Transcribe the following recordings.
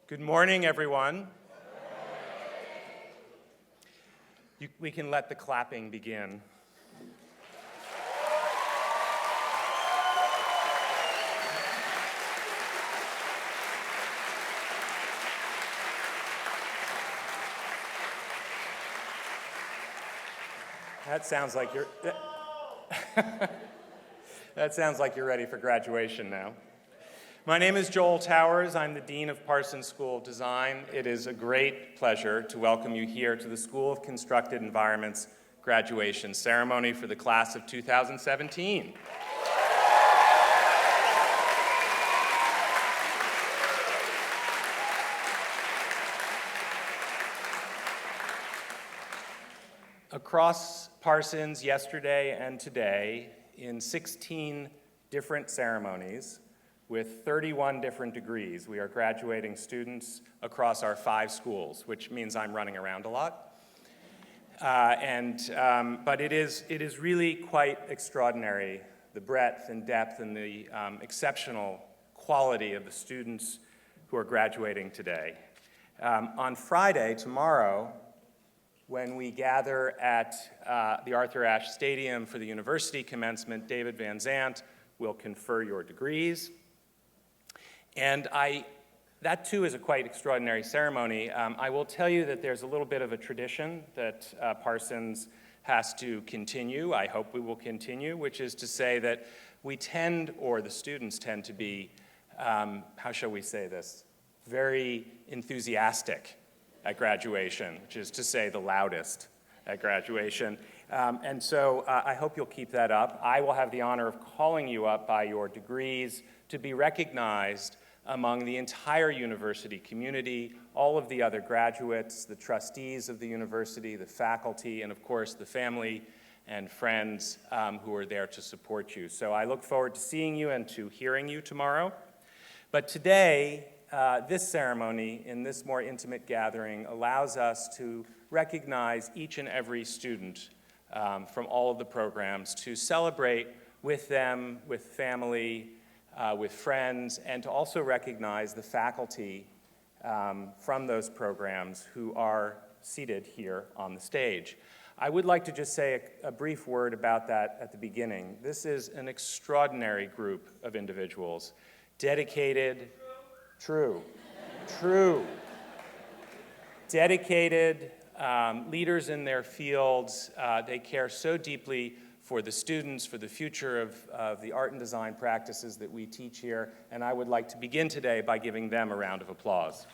Good morning, everyone. We can let the clapping begin. That sounds like you're that sounds like you're ready for graduation now. My name is Joel Towers. I'm the Dean of Parsons School of Design. It is a great pleasure to welcome you here to the School of Constructed Environment's graduation ceremony for the class of 2017. Across Parsons yesterday and today, in 16 different ceremonies, with 31 different degrees, we are graduating students across our 5 schools, which means I'm running around a lot. But it is really quite extraordinary, the breadth and depth and the exceptional quality of the students who are graduating today. On Friday, tomorrow, when we gather at the Arthur Ashe Stadium for the university commencement, David Van Zandt will confer your degrees. And that too is a quite extraordinary ceremony. I will tell you that there's a little bit of a tradition that Parsons has to continue. I hope we will continue, which is to say that we tend, or the students tend to be, how shall we say this, very enthusiastic at graduation, which is to say the loudest at graduation. And so I hope you'll keep that up. I will have the honor of calling you up by your degrees to be recognized among the entire university community, all of the other graduates, the trustees of the university, the faculty, and of course the family and friends who are there to support you. So I look forward to seeing you and to hearing you tomorrow. But today, this ceremony in this more intimate gathering allows us to recognize each and every student from all of the programs, to celebrate with them, with family, with friends, and to also recognize the faculty from those programs who are seated here on the stage. I would like to just say a brief word about that at the beginning. This is an extraordinary group of individuals, dedicated, true, dedicated leaders in their fields. They care so deeply for the students, for the future of the art and design practices that we teach here, and I would like to begin today by giving them a round of applause.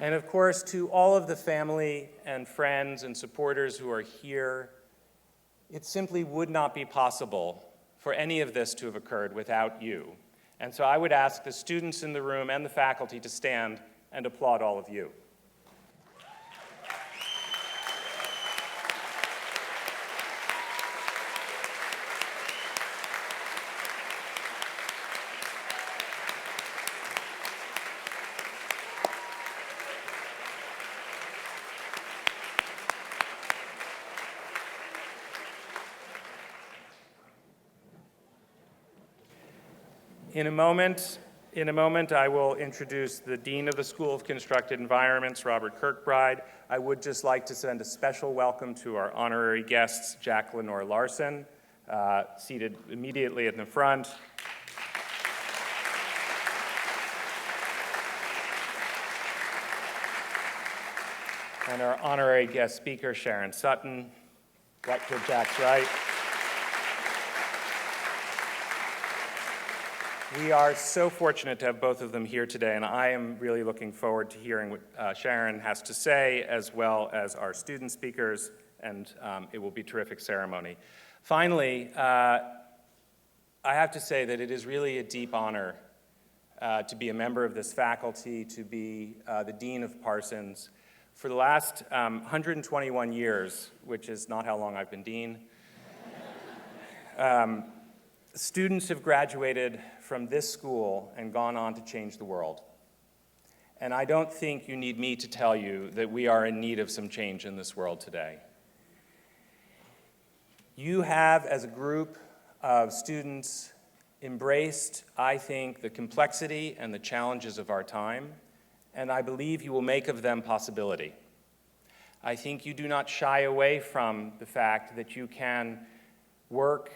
And of course, to all of the family and friends and supporters who are here, it simply would not be possible for any of this to have occurred without you. And so I would ask the students in the room and the faculty to stand and applaud all of you. In a moment, I will introduce the Dean of the School of Constructed Environments, Robert Kirkbride. I would just like to send a special welcome to our honorary guests, Jack Lenore Larson, seated immediately in the front. And our honorary guest speaker, Sharon Sutton, right to Jack's right. We are so fortunate to have both of them here today, and I am really looking forward to hearing what Sharon has to say, as well as our student speakers, and it will be a terrific ceremony. Finally, I have to say that it is really a deep honor to be a member of this faculty, to be the Dean of Parsons. For the last 121 years, which is not how long I've been Dean, students have graduated from this school and gone on to change the world. And I don't think you need me to tell you that we are in need of some change in this world today. You have, as a group of students, embraced, I think, the complexity and the challenges of our time, and I believe you will make of them possibility. I think you do not shy away from the fact that you can work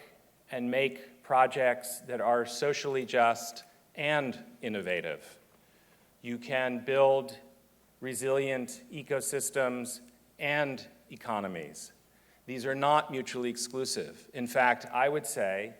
and make projects that are socially just and innovative. You can build resilient ecosystems and economies. These are not mutually exclusive. In fact, I would say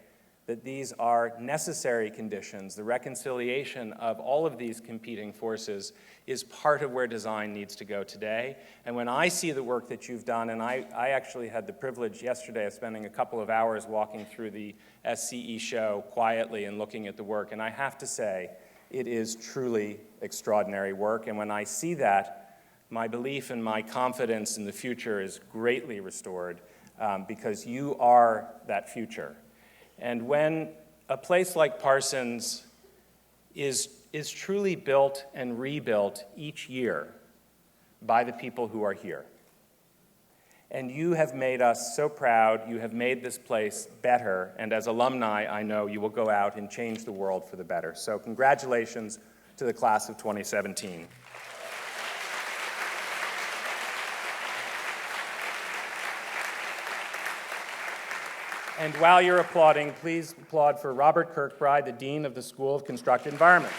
that these are necessary conditions. The reconciliation of all of these competing forces is part of where design needs to go today. And when I see the work that you've done, and I actually had the privilege yesterday of spending a couple of hours walking through the SCE show quietly and looking at the work, and I have to say, it is truly extraordinary work. And when I see that, my belief and my confidence in the future is greatly restored because you are that future. And when a place like Parsons is truly built and rebuilt each year by the people who are here, and you have made us so proud, you have made this place better, and as alumni, I know you will go out and change the world for the better. So congratulations to the class of 2017. And while you're applauding, please applaud for Robert Kirkbride, the Dean of the School of Constructed Environments.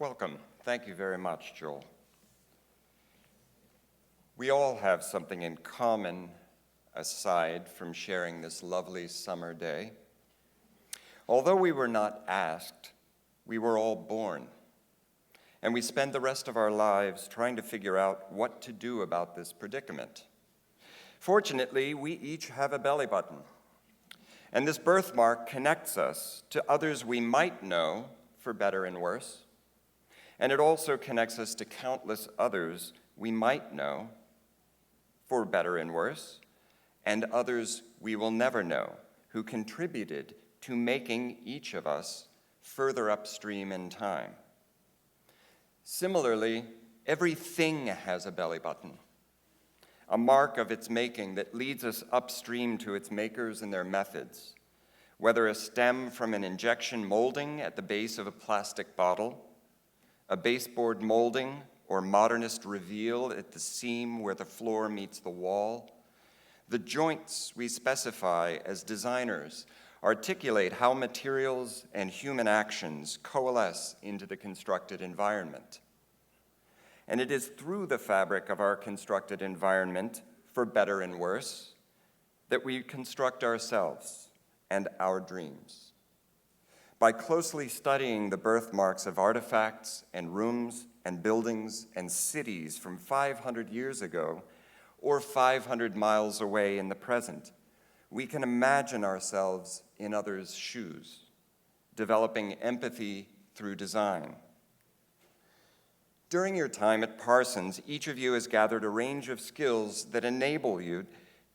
Welcome. Thank you very much, Joel. We all have something in common aside from sharing this lovely summer day. Although we were not asked, we were all born, and we spend the rest of our lives trying to figure out what to do about this predicament. Fortunately, we each have a belly button, and this birthmark connects us to others we might know, for better and worse, and it also connects us to countless others we might know, for better and worse, and others we will never know, who contributed to making each of us further upstream in time. Similarly, everything has a belly button, a mark of its making that leads us upstream to its makers and their methods, whether a stem from an injection molding at the base of a plastic bottle, a baseboard molding or modernist reveal at the seam where the floor meets the wall. The joints we specify as designers articulate how materials and human actions coalesce into the constructed environment. And it is through the fabric of our constructed environment, for better and worse, that we construct ourselves and our dreams. By closely studying the birthmarks of artifacts and rooms and buildings and cities from 500 years ago or 500 miles away in the present, we can imagine ourselves in others' shoes, developing empathy through design. During your time at Parsons, each of you has gathered a range of skills that enable you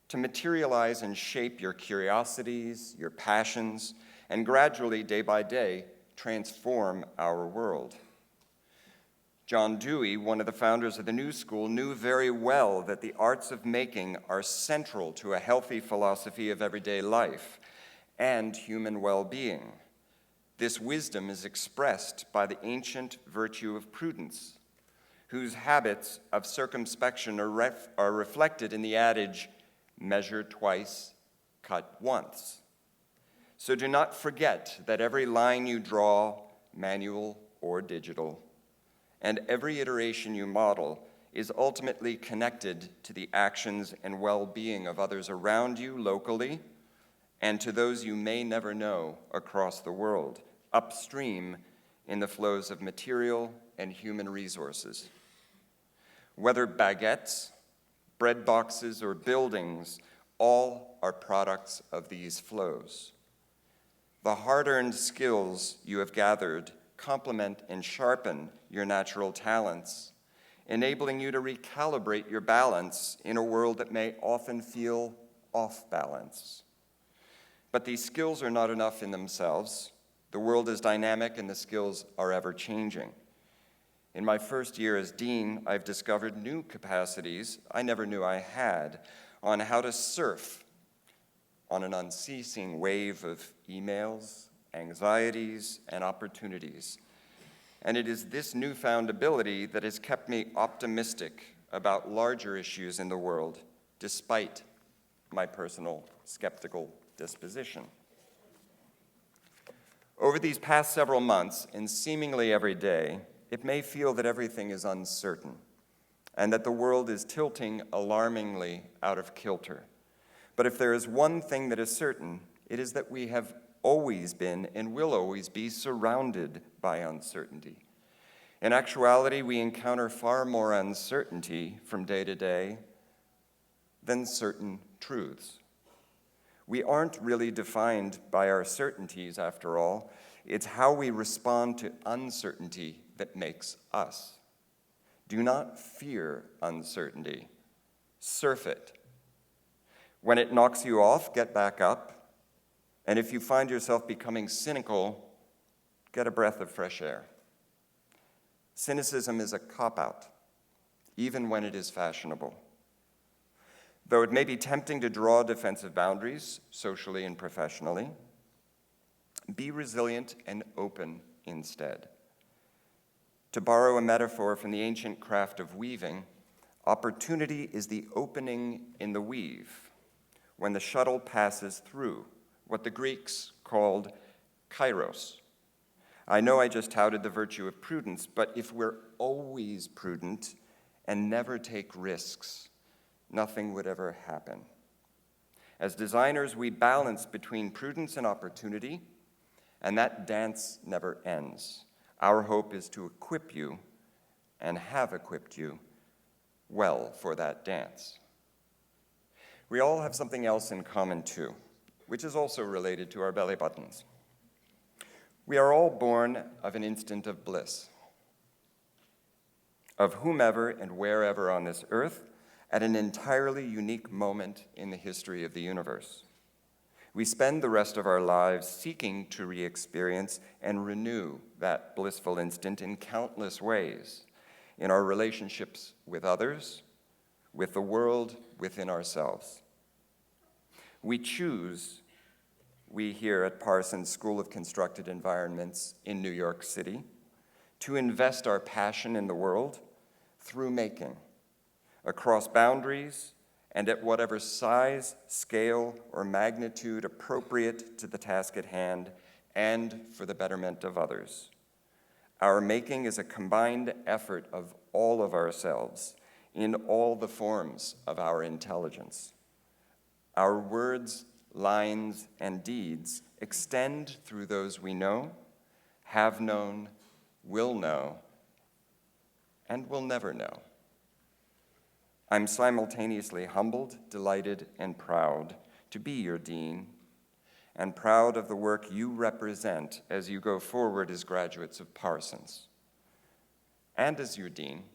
to materialize and shape your curiosities, your passions, and gradually, day by day, transform our world. John Dewey, one of the founders of the New School, knew very well that the arts of making are central to a healthy philosophy of everyday life and human well-being. This wisdom is expressed by the ancient virtue of prudence, whose habits of circumspection are reflected in the adage, measure twice, cut once. So do not forget that every line you draw, manual or digital, and every iteration you model is ultimately connected to the actions and well-being of others around you locally and to those you may never know across the world, upstream in the flows of material and human resources. Whether baguettes, bread boxes, or buildings, all are products of these flows. The hard-earned skills you have gathered complement and sharpen your natural talents, enabling you to recalibrate your balance in a world that may often feel off balance. But these skills are not enough in themselves. The world is dynamic and the skills are ever changing. In my first year as dean, I've discovered new capacities I never knew I had on how to surf on an unceasing wave of emails, anxieties, and opportunities. And it is this newfound ability that has kept me optimistic about larger issues in the world, despite my personal skeptical disposition. Over these past several months, and seemingly every day, it may feel that everything is uncertain and that the world is tilting alarmingly out of kilter. But if there is one thing that is certain, it is that we have always been and will always be surrounded by uncertainty. In actuality, we encounter far more uncertainty from day to day than certain truths. We aren't really defined by our certainties, after all. It's how we respond to uncertainty that makes us. Do not fear uncertainty. Surf it. When it knocks you off, get back up. And if you find yourself becoming cynical, get a breath of fresh air. Cynicism is a cop-out, even when it is fashionable. Though it may be tempting to draw defensive boundaries, socially and professionally, be resilient and open instead. To borrow a metaphor from the ancient craft of weaving, opportunity is the opening in the weave when the shuttle passes through, what the Greeks called kairos. I know I just touted the virtue of prudence, but if we're always prudent and never take risks, nothing would ever happen. As designers, we balance between prudence and opportunity, and that dance never ends. Our hope is to equip you, and have equipped you, well for that dance. We all have something else in common too, which is also related to our belly buttons. We are all born of an instant of bliss, of whomever and wherever on this earth, at an entirely unique moment in the history of the universe. We spend the rest of our lives seeking to re-experience and renew that blissful instant in countless ways, in our relationships with others, with the world, within ourselves. We choose, we here at Parsons School of Constructed Environments in New York City, to invest our passion in the world through making, across boundaries and at whatever size, scale, or magnitude appropriate to the task at hand and for the betterment of others. Our making is a combined effort of all of ourselves in all the forms of our intelligence. Our words, lines, and deeds extend through those we know, have known, will know, and will never know. I'm simultaneously humbled, delighted, and proud to be your dean, and proud of the work you represent as you go forward as graduates of Parsons. And as your dean,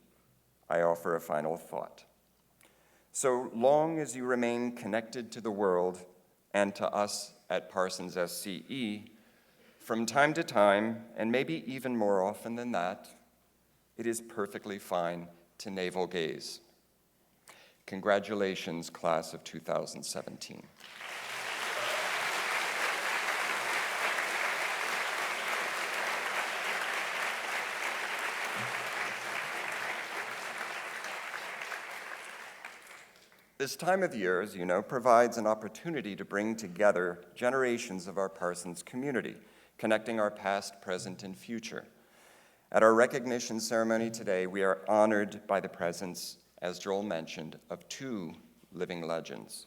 I offer a final thought. So long as you remain connected to the world and to us at Parsons SCE, from time to time, and maybe even more often than that, it is perfectly fine to navel gaze. Congratulations, class of 2017. This time of year, as you know, provides an opportunity to bring together generations of our Parsons community, connecting our past, present, and future. At our recognition ceremony today, we are honored by the presence, as Joel mentioned, of two living legends.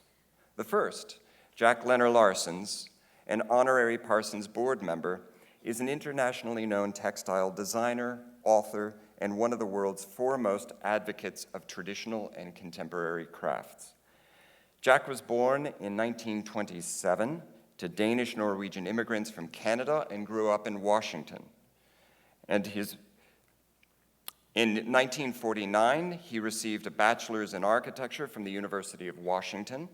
The first, Jack Leonard Larson, an honorary Parsons board member, is an internationally known textile designer, author, and one of the world's foremost advocates of traditional and contemporary crafts. Jack was born in 1927 to Danish-Norwegian immigrants from Canada and grew up in Washington. And in 1949, he received a bachelor's in architecture from the University of Washington.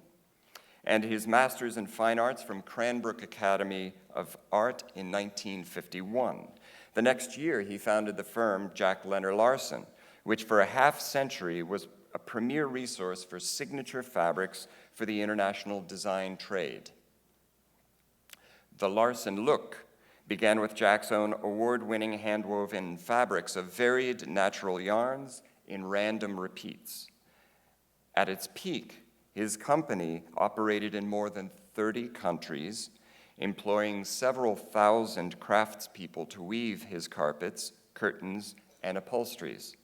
and his Master's in Fine Arts from Cranbrook Academy of Art in 1951. The next year, he founded the firm Jack Leonard Larson, which for a half-century was a premier resource for signature fabrics for the international design trade. The Larson look began with Jack's own award-winning hand-woven fabrics of varied natural yarns in random repeats. At its peak, his company operated in more than 30 countries, employing several thousand craftspeople to weave his carpets, curtains, and upholsteries.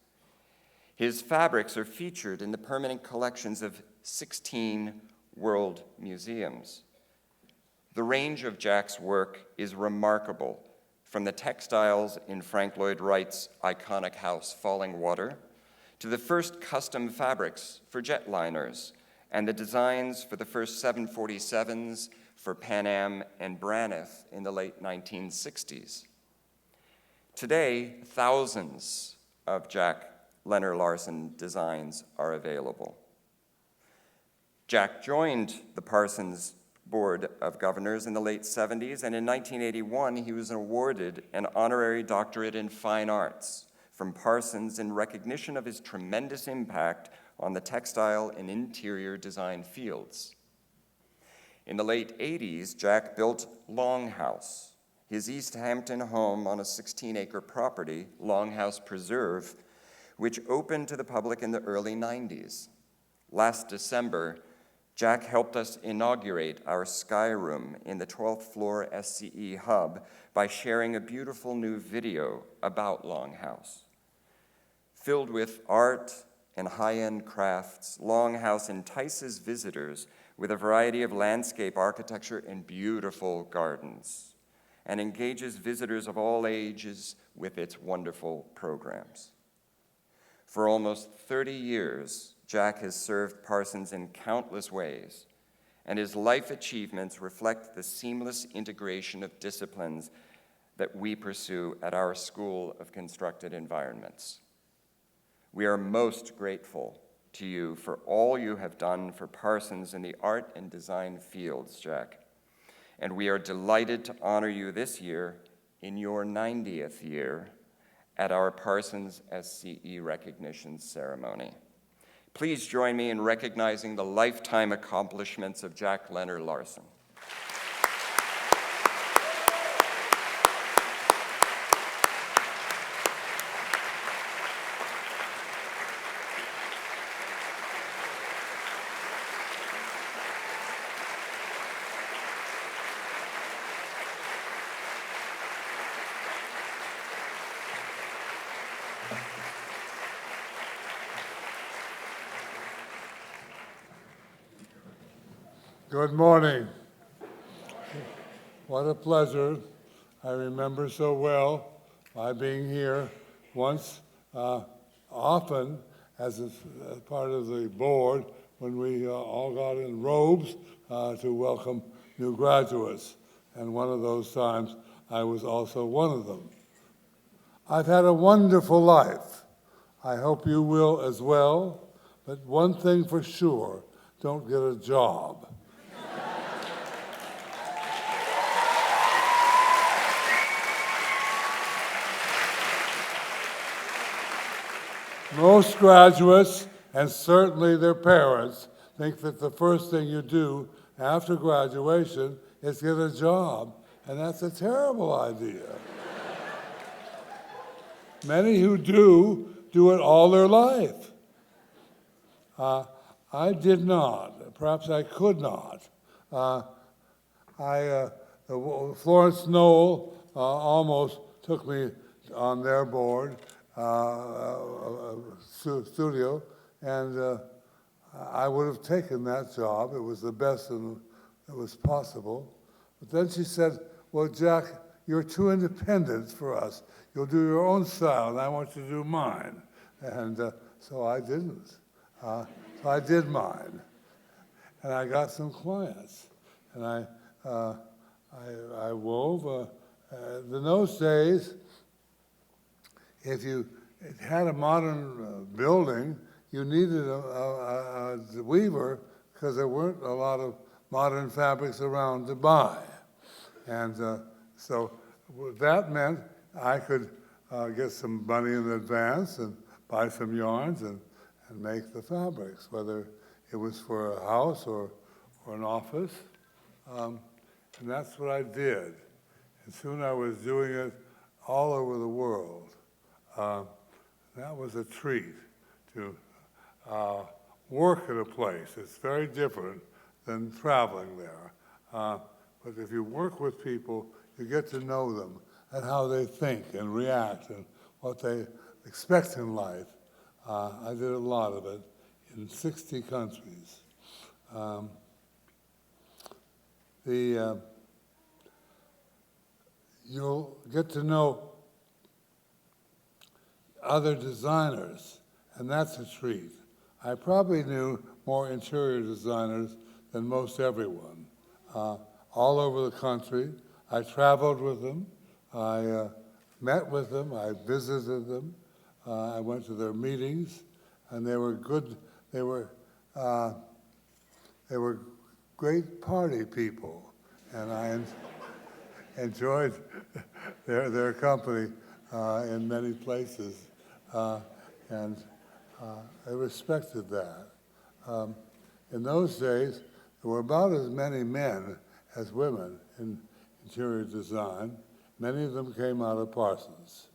His fabrics are featured in the permanent collections of 16 world museums. The range of Jack's work is remarkable, from the textiles in Frank Lloyd Wright's iconic house, Falling Water, to the first custom fabrics for jetliners and the designs for the first 747s for Pan Am and Braniff in the late 1960s. Today, thousands of Jack Leonard Larson designs are available. Jack joined the Parsons Board of Governors in the late 70s, and in 1981, he was awarded an honorary doctorate in fine arts from Parsons in recognition of his tremendous impact on the textile and interior design fields. In the late 80s, Jack built Longhouse, his East Hampton home on a 16-acre property, Longhouse Preserve, which opened to the public in the early 90s. Last December, Jack helped us inaugurate our Sky Room in the 12th floor SCE hub by sharing a beautiful new video about Longhouse. Filled with art and high-end crafts, Longhouse entices visitors with a variety of landscape architecture and beautiful gardens, and engages visitors of all ages with its wonderful programs. For almost 30 years, Jack has served Parsons in countless ways, and his life achievements reflect the seamless integration of disciplines that we pursue at our School of Constructed Environments. We are most grateful to you for all you have done for Parsons in the art and design fields, Jack, and we are delighted to honor you this year in your 90th year at our Parsons SCE recognition ceremony. Please join me in recognizing the lifetime accomplishments of Jack Leonard Larson. Good morning. What a pleasure. I remember so well my being here once, often as a part of the board when we all got in robes to welcome new graduates. And one of those times, I was also one of them. I've had a wonderful life. I hope you will as well. But one thing for sure, don't get a job. Most graduates, and certainly their parents, think that the first thing you do after graduation is get a job, and that's a terrible idea. Many who do it all their life. I did not. Perhaps I could not. Florence Knoll almost took me on their board. Studio, and I would have taken that job. It was the best that was possible. But then she said, well, Jack, you're too independent for us. You'll do your own style, and I want you to do mine. And so I didn't. So I did mine. And I got some clients. And I wove. In those days, if you had a modern building, you needed a weaver because there weren't a lot of modern fabrics around to buy. And so that meant I could get some money in advance and buy some yarns and make the fabrics, whether it was for a house or an office. And that's what I did. And soon I was doing it all over the world. That was a treat to work at a place. It's very different than traveling there. But if you work with people, you get to know them and how they think and react and what they expect in life. I did a lot of it in 60 countries. You'll get to know other designers, and that's a treat. I probably knew more interior designers than most everyone. All over the country, I traveled with them, I met with them, I visited them, I went to their meetings, and they were good. They were great party people, and I enjoyed their company in many places, and I respected that. In those days, there were about as many men as women in interior design. Many of them came out of Parsons.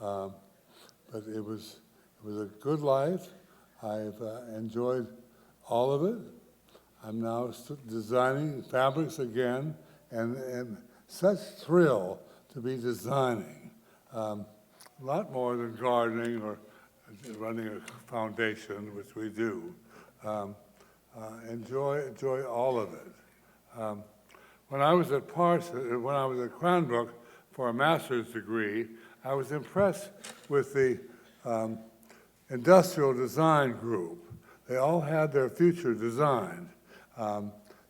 But it was a good life. I've enjoyed all of it. I'm now designing fabrics again, and such thrill to be designing. A lot more than gardening or running a foundation, which we do. Enjoy all of it. When I was at Parsons, when I was at Cranbrook for a master's degree, I was impressed with the industrial design group. They all had their future designed.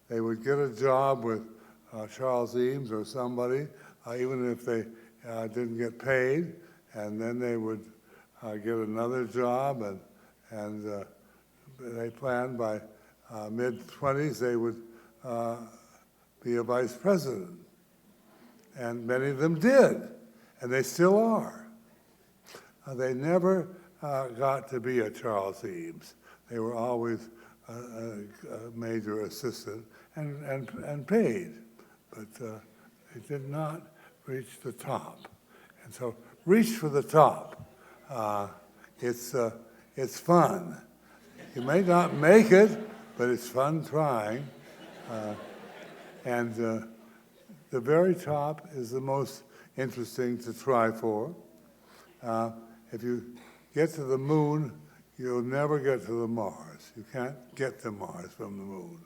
They would get a job with Charles Eames or somebody, even if they didn't get paid, and then they would get another job, and they planned by mid-20s they would be a vice president. And many of them did, and they still are. They never got to be a Charles Eames. They were always a major assistant and paid, but they did not reach the top. And so reach for the top. It's fun. You may not make it, but it's fun trying. And the very top is the most interesting to try for. If you get to the moon, you'll never get to the Mars. You can't get to Mars from the moon.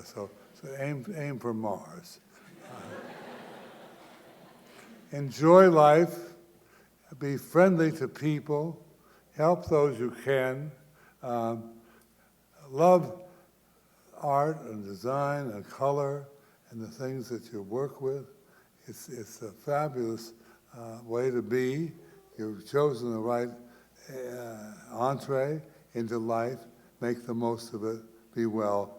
So aim for Mars. Enjoy life. Be friendly to people. Help those you can. Love art and design and color and the things that you work with. It's a fabulous way to be. You've chosen the right entree into life. Make the most of it. Be well.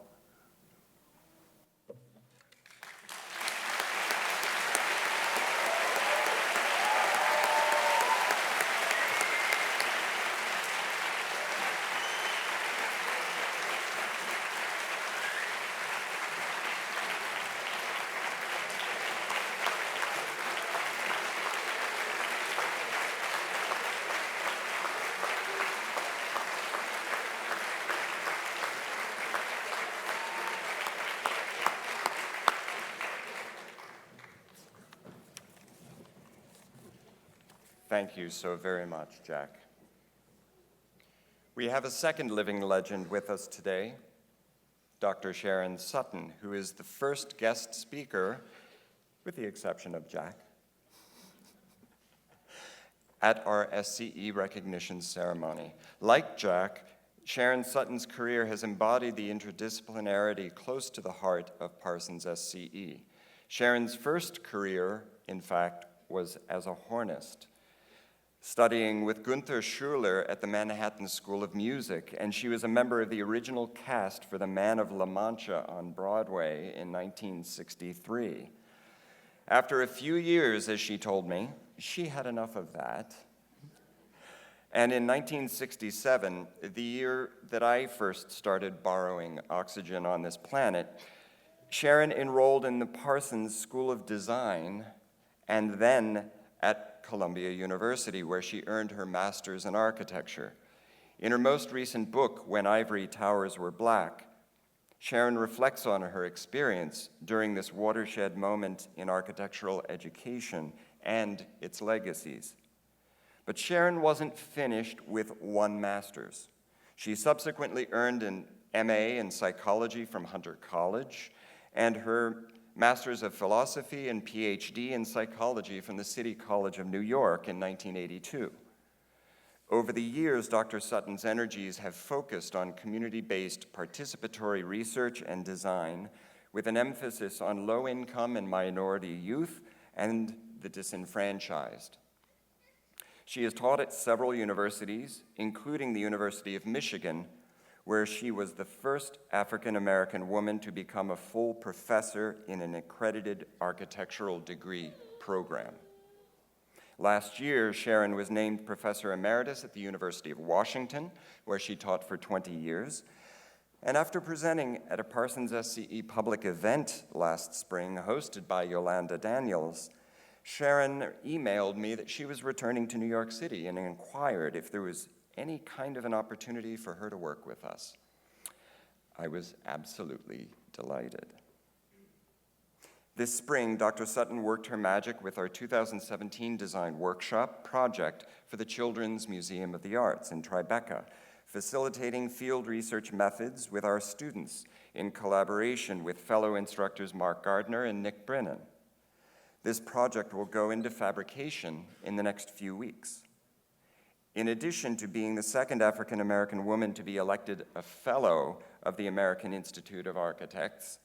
Thank you so very much, Jack. We have a second living legend with us today, Dr. Sharon Sutton, who is the first guest speaker, with the exception of Jack, at our SCE recognition ceremony. Like Jack, Sharon Sutton's career has embodied the interdisciplinarity close to the heart of Parsons SCE. Sharon's first career, in fact, was as a hornist. studying with Gunther Schuller at the Manhattan School of Music, and she was a member of the original cast for The Man of La Mancha on Broadway in 1963. After a few years, as she told me, she had enough of that. And in 1967, the year that I first started borrowing oxygen on this planet, Sharon enrolled in the Parsons School of Design and then at Columbia University, where she earned her master's in architecture. In her most recent book, When Ivory Towers Were Black, Sharon reflects on her experience during this watershed moment in architectural education and its legacies. But Sharon wasn't finished with one master's. She subsequently earned an MA in psychology from Hunter College and her Master's of Philosophy and PhD in Psychology from the City College of New York in 1982. Over the years, Dr. Sutton's energies have focused on community-based participatory research and design with an emphasis on low-income and minority youth and the disenfranchised. She has taught at several universities, including the University of Michigan, where she was the first African-American woman to become a full professor in an accredited architectural degree program. Last year, Sharon was named Professor Emeritus at the University of Washington, where she taught for 20 years. And after presenting at a Parsons SCE public event last spring, hosted by Yolanda Daniels, Sharon emailed me that she was returning to New York City and inquired if there was any kind of an opportunity for her to work with us. I was absolutely delighted. This spring, Dr. Sutton worked her magic with our 2017 design workshop project for the Children's Museum of the Arts in Tribeca, facilitating field research methods with our students in collaboration with fellow instructors Mark Gardner and Nick Brennan. This project will go into fabrication in the next few weeks. In addition to being the second African-American woman to be elected a Fellow of the American Institute of Architects,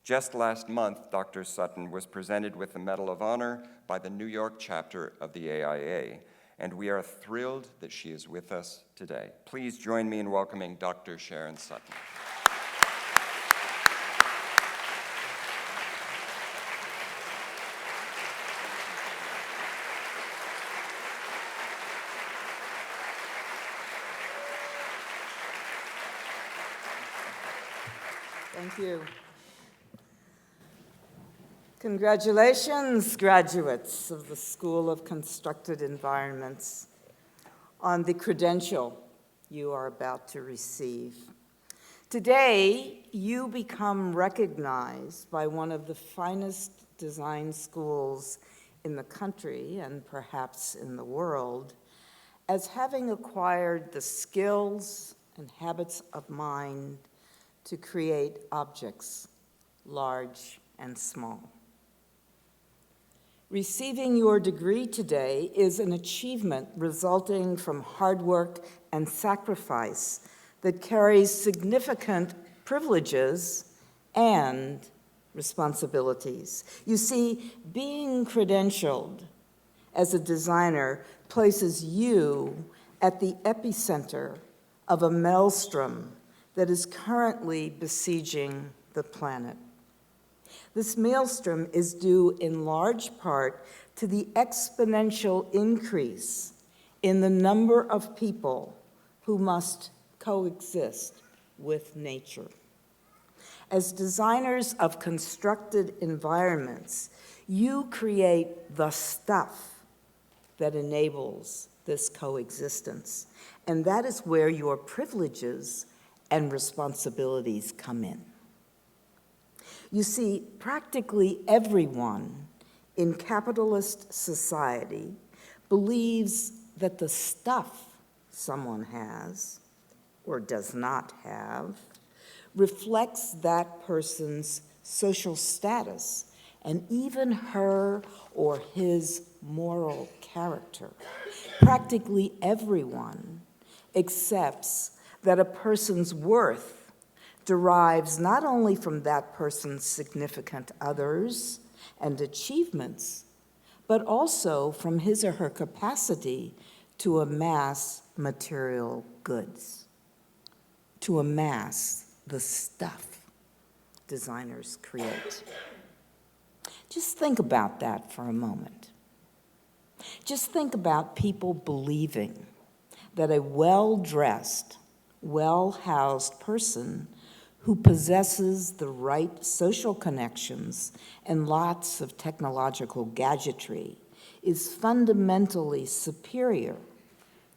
just last month, Dr. Sutton was presented with the Medal of Honor by the New York chapter of the AIA, and we are thrilled that she is with us today. Please join me in welcoming Dr. Sharon Sutton. Thank you. Congratulations, graduates of the School of Constructed Environments, on the credential you are about to receive. Today, you become recognized by one of the finest design schools in the country, and perhaps in the world, as having acquired the skills and habits of mind to create objects, large and small. Receiving your degree today is an achievement resulting from hard work and sacrifice that carries significant privileges and responsibilities. You see, being credentialed as a designer places you at the epicenter of a maelstrom that is currently besieging the planet. This maelstrom is due in large part to the exponential increase in the number of people who must coexist with nature. As designers of constructed environments, you create the stuff that enables this coexistence, and that is where your privileges and responsibilities come in. You see, practically everyone in capitalist society believes that the stuff someone has or does not have reflects that person's social status and even her or his moral character. Practically everyone accepts that a person's worth derives not only from that person's significant others and achievements, but also from his or her capacity to amass material goods, to amass the stuff designers create. Just think about that for a moment. Just think about people believing that a well-dressed, well-housed person who possesses the right social connections and lots of technological gadgetry is fundamentally superior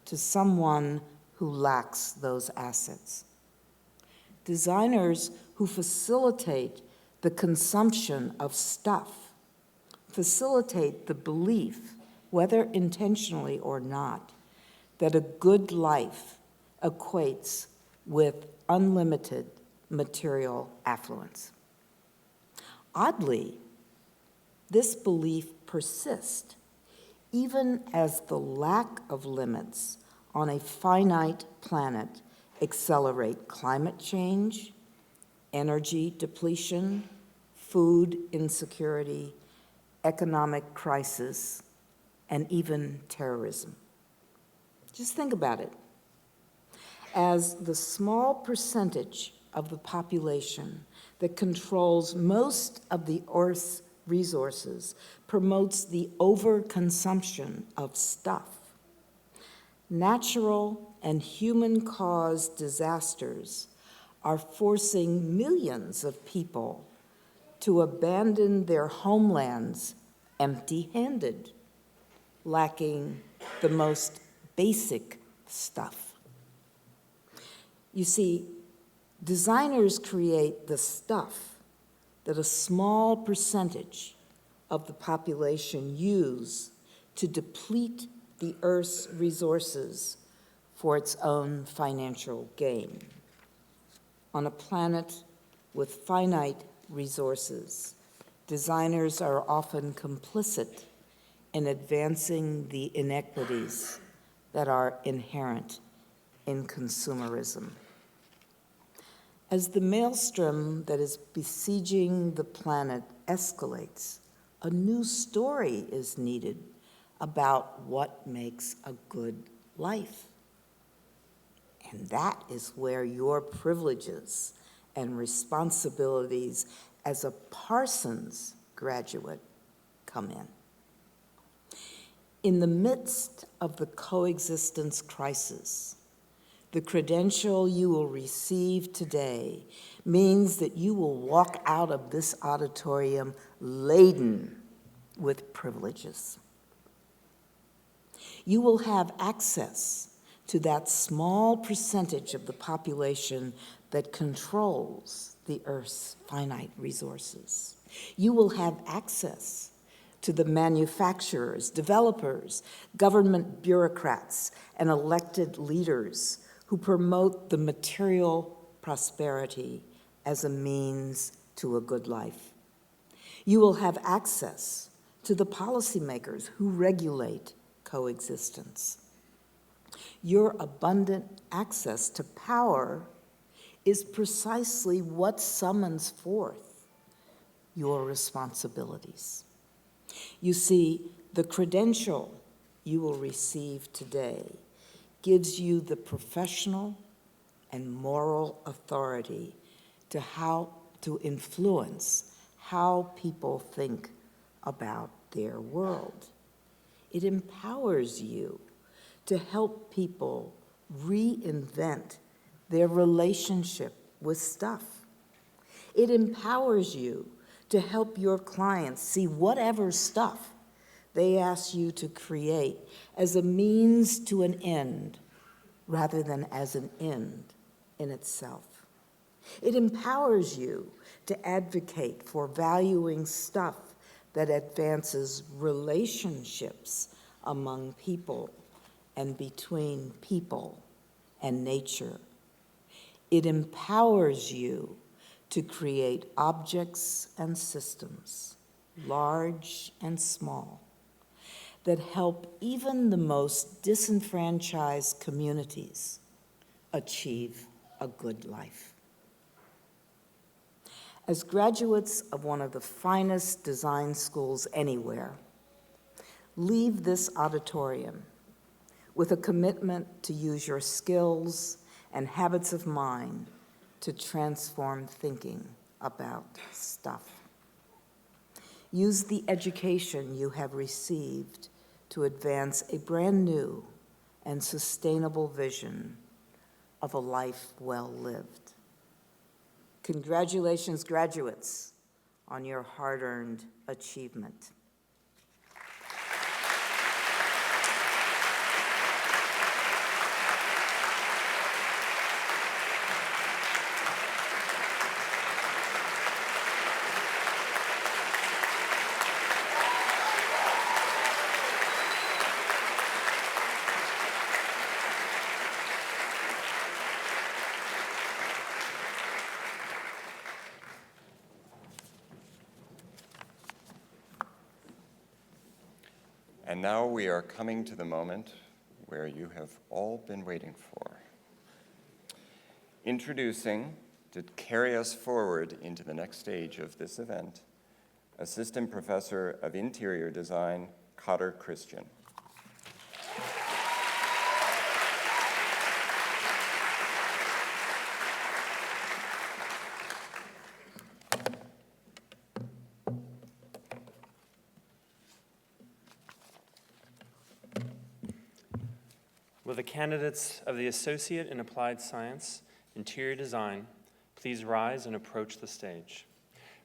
to someone who lacks those assets. Designers who facilitate the consumption of stuff facilitate the belief, whether intentionally or not, that a good life equates with unlimited material affluence. Oddly, this belief persists even as the lack of limits on a finite planet accelerate climate change, energy depletion, food insecurity, economic crisis, and even terrorism. Just think about it. As the small percentage of the population that controls most of the Earth's resources promotes the overconsumption of stuff, natural and human-caused disasters are forcing millions of people to abandon their homelands empty-handed, lacking the most basic stuff. You see, designers create the stuff that a small percentage of the population use to deplete the Earth's resources for its own financial gain. On a planet with finite resources, designers are often complicit in advancing the inequities that are inherent in consumerism. As the maelstrom that is besieging the planet escalates, a new story is needed about what makes a good life. And that is where your privileges and responsibilities as a Parsons graduate come in. In the midst of the coexistence crisis, the credential you will receive today means that you will walk out of this auditorium laden with privileges. You will have access to that small percentage of the population that controls the Earth's finite resources. You will have access to the manufacturers, developers, government bureaucrats, and elected leaders who promote the material prosperity as a means to a good life. You will have access to the policymakers who regulate coexistence. Your abundant access to power is precisely what summons forth your responsibilities. You see, the credential you will receive today gives you the professional and moral authority to influence how people think about their world. It empowers you to help people reinvent their relationship with stuff. It empowers you to help your clients see whatever stuff they ask you to create as a means to an end rather than as an end in itself. It empowers you to advocate for valuing stuff that advances relationships among people and between people and nature. It empowers you to create objects and systems, large and small, that help even the most disenfranchised communities achieve a good life. As graduates of one of the finest design schools anywhere, leave this auditorium with a commitment to use your skills and habits of mind to transform thinking about stuff. Use the education you have received to advance a brand new and sustainable vision of a life well lived. Congratulations, graduates, on your hard-earned achievement. And now we are coming to the moment where you have all been waiting for. Introducing, to carry us forward into the next stage of this event, Assistant Professor of Interior Design, Cotter Christian. Will the candidates of the Associate in Applied Science, Interior Design, please rise and approach the stage.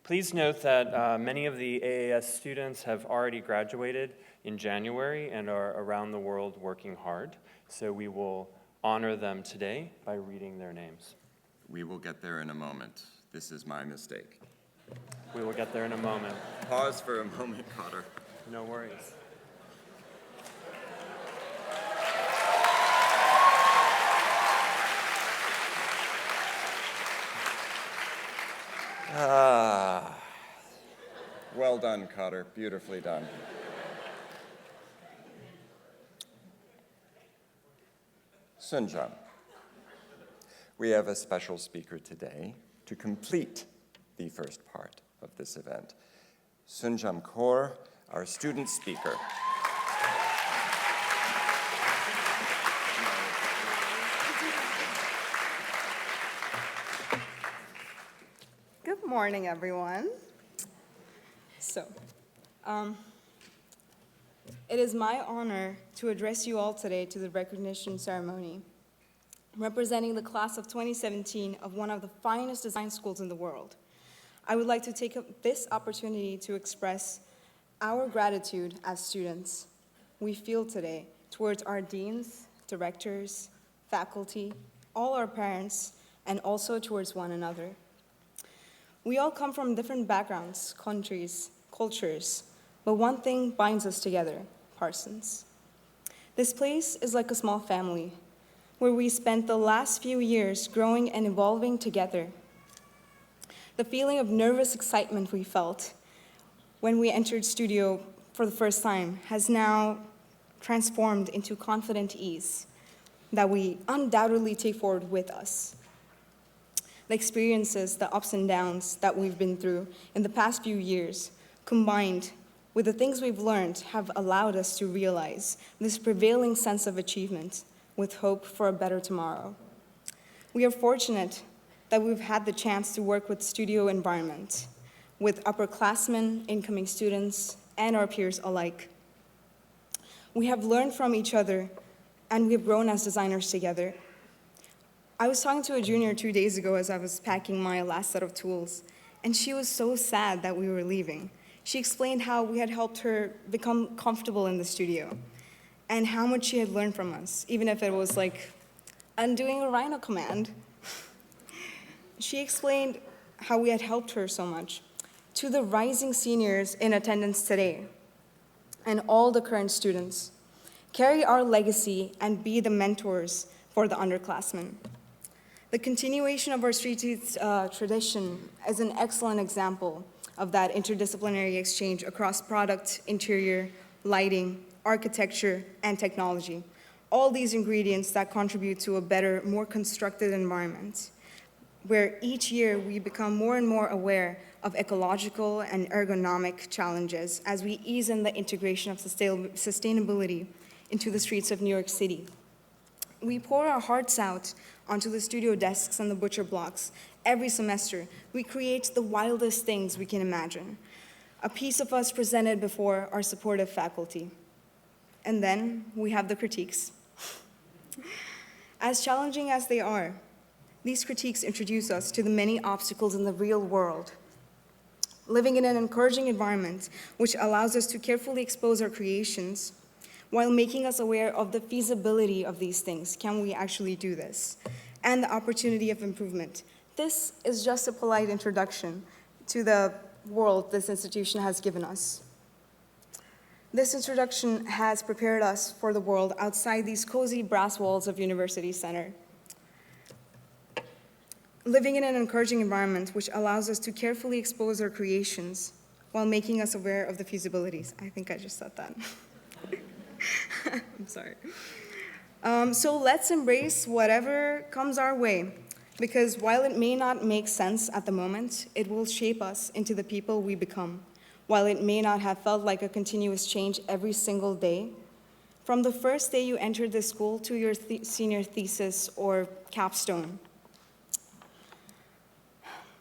Please note that many of the AAS students have already graduated in January and are around the world working hard, so we will honor them today by reading their names. We will get there in a moment. This is my mistake. We will get there in a moment. Pause for a moment, Cotter. No worries. Well done, Cotter. Beautifully done. Sunjam. We have a special speaker today to complete the first part of this event. Sunjam Kaur, our student speaker. Good morning, everyone. So, it is my honor to address you all today to the recognition ceremony, representing the class of 2017 of one of the finest design schools in the world. I would like to take up this opportunity to express our gratitude as students we feel today towards our deans, directors, faculty, all our parents, and also towards one another. We all come from different backgrounds, countries, cultures, but one thing binds us together, Parsons. This place is like a small family, where we spent the last few years growing and evolving together. The feeling of nervous excitement we felt when we entered studio for the first time has now transformed into confident ease that we undoubtedly take forward with us. The experiences, the ups and downs that we've been through in the past few years, combined with the things we've learned, have allowed us to realize this prevailing sense of achievement with hope for a better tomorrow. We are fortunate that we've had the chance to work with studio environment, with upperclassmen, incoming students, and our peers alike. We have learned from each other, and we have grown as designers together. I was talking to a junior 2 days ago as I was packing my last set of tools, and she was so sad that we were leaving. She explained how we had helped her become comfortable in the studio, and how much she had learned from us, even if it was like undoing a Rhino command. She explained how we had helped her so much. To the rising seniors in attendance today, and all the current students, carry our legacy and be the mentors for the underclassmen. The continuation of our Street Teeth tradition is an excellent example of that interdisciplinary exchange across product, interior, lighting, architecture, and technology. All these ingredients that contribute to a better, more constructed environment. where each year we become more and more aware of ecological and ergonomic challenges as we ease in the integration of sustainability into the streets of New York City. We pour our hearts out onto the studio desks and the butcher blocks. Every semester, we create the wildest things we can imagine. A piece of us presented before our supportive faculty. And then we have the critiques. As challenging as they are, these critiques introduce us to the many obstacles in the real world. Living in an encouraging environment which allows us to carefully expose our creations while making us aware of the feasibility of these things. Can we actually do this? And the opportunity of improvement. This is just a polite introduction to the world this institution has given us. This introduction has prepared us for the world outside these cozy brass walls of University Center. Living in an encouraging environment which allows us to carefully expose our creations while making us aware of the feasibilities. I think I just said that. I'm sorry. So let's embrace whatever comes our way, because while it may not make sense at the moment, it will shape us into the people we become. While it may not have felt like a continuous change every single day, from the first day you entered the school to your senior thesis or capstone,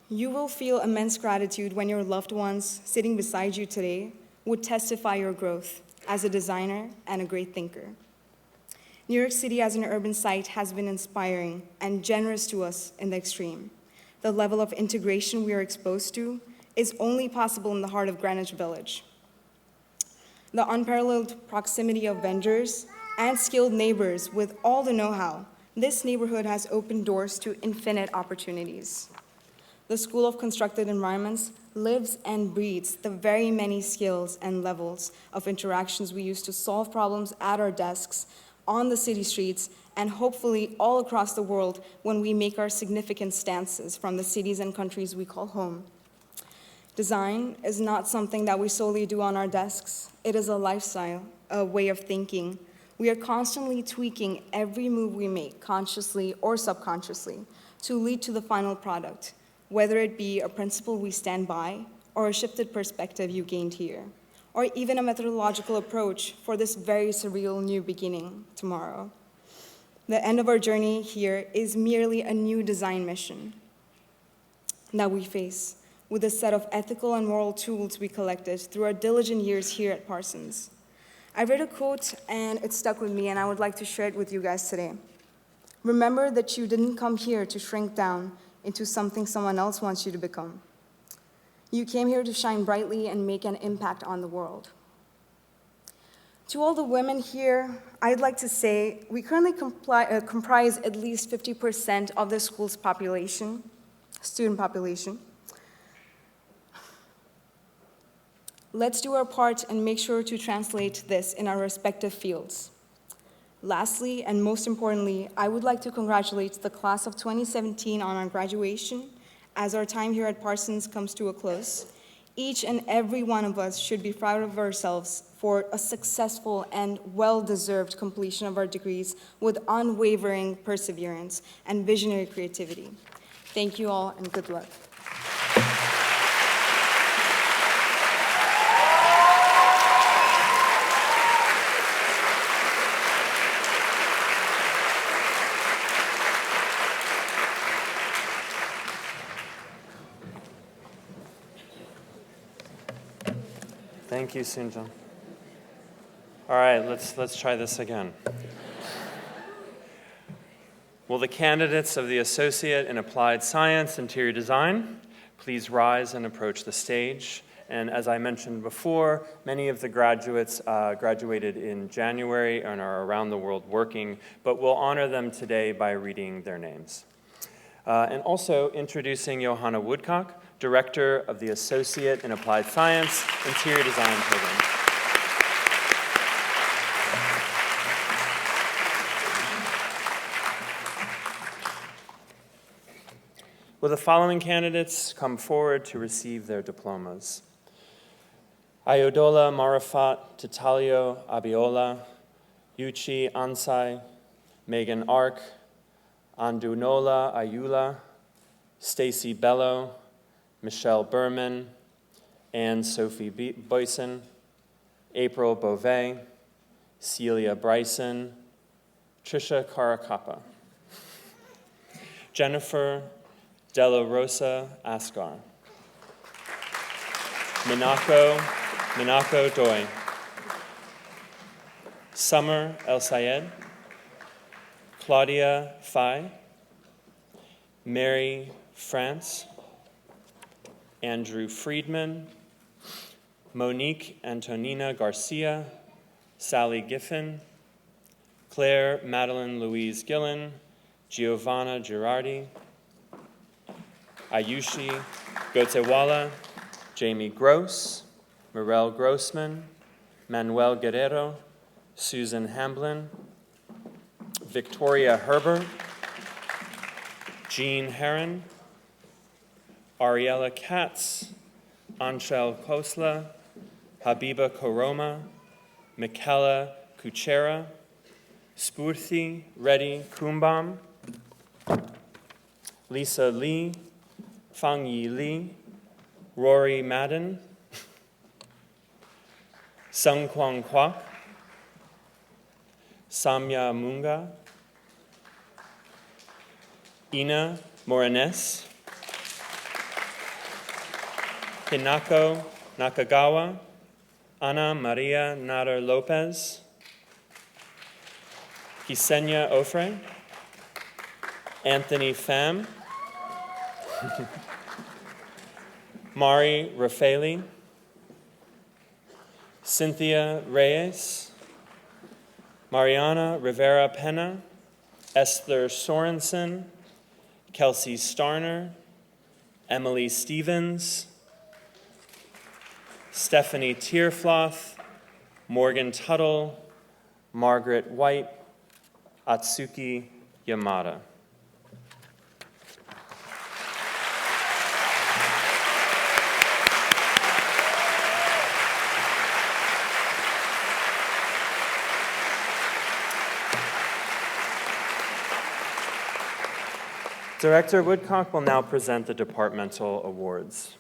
you will feel immense gratitude when your loved ones sitting beside you today would testify your growth as a designer and a great thinker. New York City as an urban site has been inspiring and generous to us in the extreme. The level of integration we are exposed to is only possible in the heart of Greenwich Village. The unparalleled proximity of vendors and skilled neighbors with all the know-how, this neighborhood has opened doors to infinite opportunities. The School of Constructed Environments lives and breathes the very many skills and levels of interactions we use to solve problems at our desks, on the city streets, and hopefully all across the world when we make our significant stances from the cities and countries we call home. Design is not something that we solely do on our desks. It is a lifestyle, a way of thinking. We are constantly tweaking every move we make, consciously or subconsciously, to lead to the final product, whether it be a principle we stand by or a shifted perspective you gained here, or even a methodological approach for this very surreal new beginning tomorrow. The end of our journey here is merely a new design mission that we face with a set of ethical and moral tools we collected through our diligent years here at Parsons. I read a quote and it stuck with me, and I would like to share it with you guys today. Remember that you didn't come here to shrink down into something someone else wants you to become. You came here to shine brightly and make an impact on the world. To all the women here, I'd like to say we currently comprise at least 50% of the school's population, student population. Let's do our part and make sure to translate this in our respective fields. Lastly, and most importantly, I would like to congratulate the class of 2017 on our graduation. As our time here at Parsons comes to a close, each and every one of us should be proud of ourselves for a successful and well-deserved completion of our degrees with unwavering perseverance and visionary creativity. Thank you all, and good luck. Thank you, Sunjan. All right, let's try this again. Will the candidates of the Associate in Applied Science, Interior Design, please rise and approach the stage? And as I mentioned before, many of the graduates graduated in January and are around the world working, but we'll honor them today by reading their names. And also introducing Johanna Woodcock, Director of the Associate in Applied Science, Interior Design Program. Will the following candidates come forward to receive their diplomas? Ayodola Marafat Titalio Abiola, Yuchi Ansai, Megan Ark, Andunola Ayula, Stacy Bello, Michelle Berman, Anne Sophie Boyson, April Beauvais, Celia Bryson, Trisha Caracappa, Jennifer Della Rosa Ascar, Minako Doi, Summer El Sayed, Claudia Fai, Mary France, Andrew Friedman, Monique Antonina Garcia, Sally Giffen, Claire Madeline Louise Gillen, Giovanna Girardi, Ayushi Gotewala, Jamie Gross, Morel Grossman, Manuel Guerrero, Susan Hamblin, Victoria Herbert, Jean Heron, Ariella Katz, Anshel Khosla, Habiba Koroma, Michaela Kuchera, Spurthi Reddy Kumbam, Lisa Lee, Fang Yi Li, Rory Madden, Sung Kwang Kwak, Samya Munga, Ina Moranes, Hinako Nakagawa, Ana Maria Nader Lopez, Ksenia Ofre, Anthony Pham, Mari Rafali, Cynthia Reyes, Mariana Rivera Pena, Esther Sorensen, Kelsey Starner, Emily Stevens, Stephanie Tierfloth, Morgan Tuttle, Margaret White, Atsuki Yamada. Director Woodcock will now present the Departmental Awards.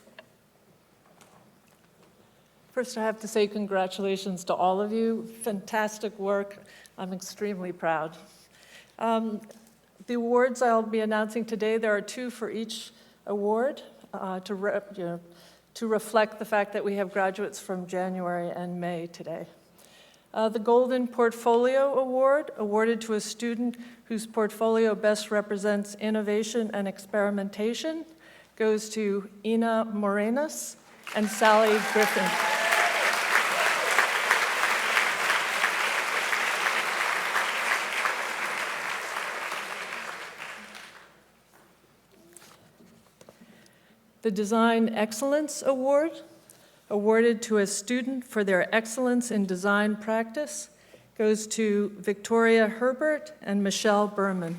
First, I have to say congratulations to all of you. Fantastic work. I'm extremely proud. The awards I'll be announcing today, there are 2 for each award to reflect the fact that we have graduates from January and May today. The Golden Portfolio Award, awarded to a student whose portfolio best represents innovation and experimentation, goes to Ina Morenas and Sally Griffin. The Design Excellence Award, awarded to a student for their excellence in design practice, goes to Victoria Herbert and Michelle Berman.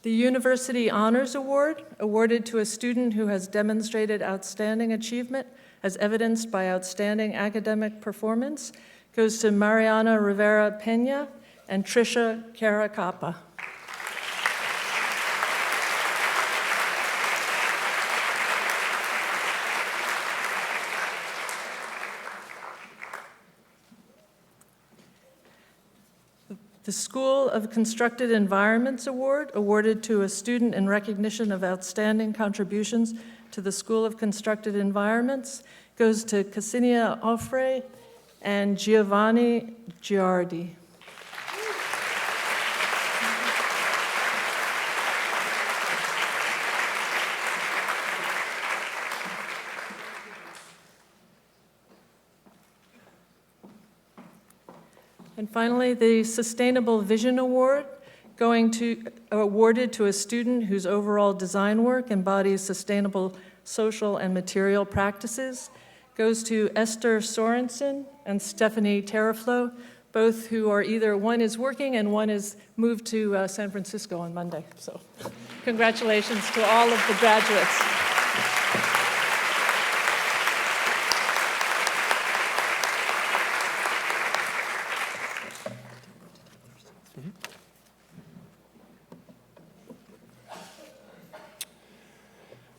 The University Honors Award, awarded to a student who has demonstrated outstanding achievement as evidenced by outstanding academic performance, goes to Mariana Rivera Pena and Trisha Caracappa. The School of Constructed Environments Award, awarded to a student in recognition of outstanding contributions to the School of Constructed Environments, goes to Ksenia Ofre and Giovanni Giardi. And finally, the Sustainable Vision Award, awarded to a student whose overall design work embodies sustainable social and material practices, goes to Esther Sorensen and Stephanie Terraflow, both who are either one is working and one is moved to San Francisco on Monday. So congratulations to all of the graduates.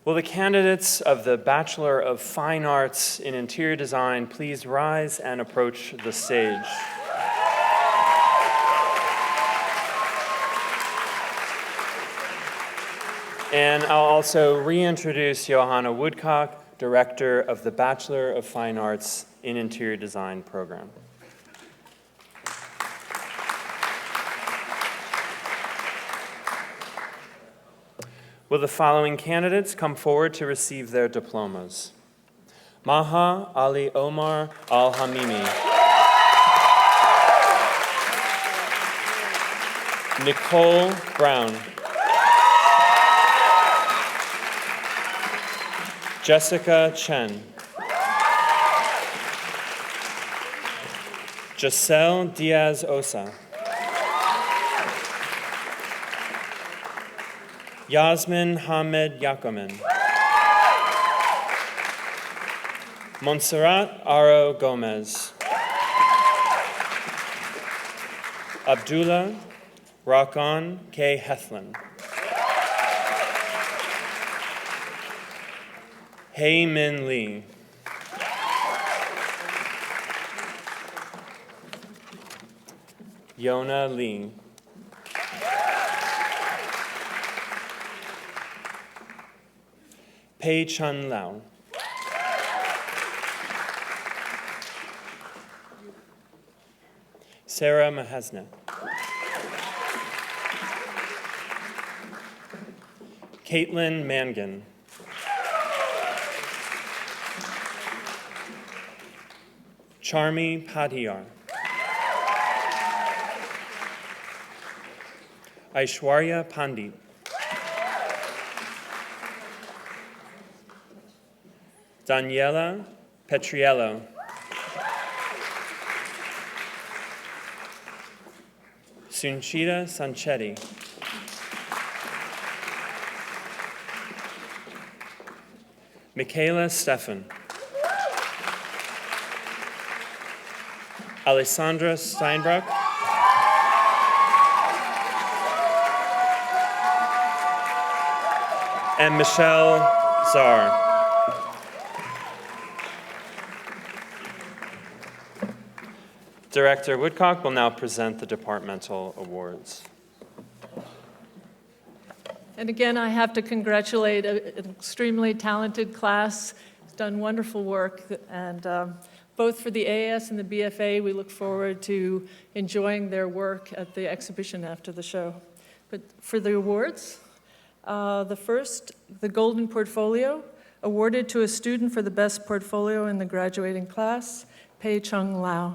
Will the candidates of the Bachelor of Fine Arts in Interior Design please rise and approach the stage? And I'll also reintroduce Johanna Woodcock, Director of the Bachelor of Fine Arts in Interior Design program. Will the following candidates come forward to receive their diplomas? Maha Ali Omar Al-Hamimi. Nicole Brown. Jessica Chen. Giselle Diaz-Osa. Yasmin Hamed Yakomen. Montserrat Aro Gomez. Abdullah Rakon K. Hethlin. Hei Min Lee. Yona Lee. Pei Chun Lau. Sarah Mahasna. Caitlin Mangan. Charmi Padhiyar. Aishwarya Pandit. Daniela Petriello. Sunchita Sanchetti. Michaela Stefan. Alessandra Steinbruck. And Michelle Czar. Director Woodcock will now present the Departmental Awards. And again, I have to congratulate an extremely talented class. It's done wonderful work, and both for the AAS and the BFA, we look forward to enjoying their work at the exhibition after the show. But for the awards, the first, the Golden Portfolio, awarded to a student for the best portfolio in the graduating class, Pei Chung Lau.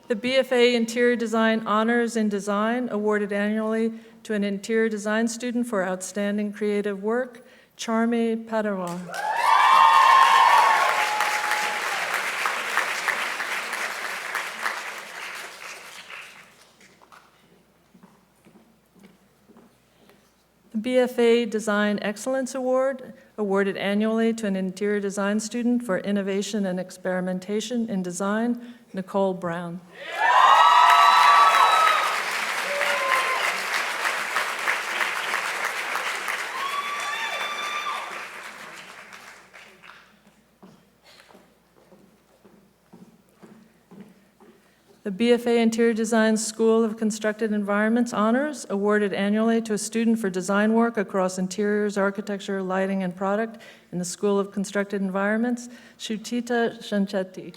The BFA Interior Design Honors in Design, awarded annually to an interior design student for outstanding creative work, Charmi Padawar. The BFA Design Excellence Award, awarded annually to an interior design student for innovation and experimentation in design, Nicole Brown. The BFA Interior Design School of Constructed Environments Honors, awarded annually to a student for design work across interiors, architecture, lighting, and product in the School of Constructed Environments, Shutita Shanchetti.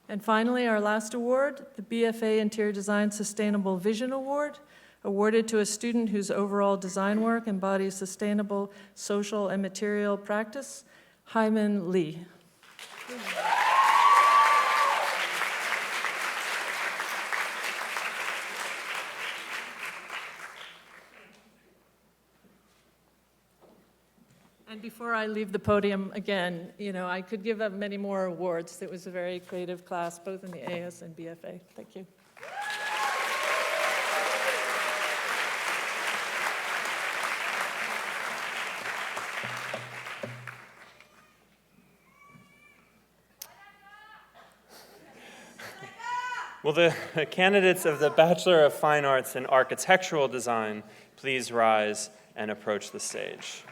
And finally, our last award, the BFA Interior Design Sustainable Vision Award, awarded to a student whose overall design work embodies sustainable social and material practice, Hyman Lee. And before I leave the podium again, I could give up many more awards. It was a very creative class, both in the AS and BFA. Thank you. Will the candidates of the Bachelor of Fine Arts in Architectural Design please rise and approach the stage?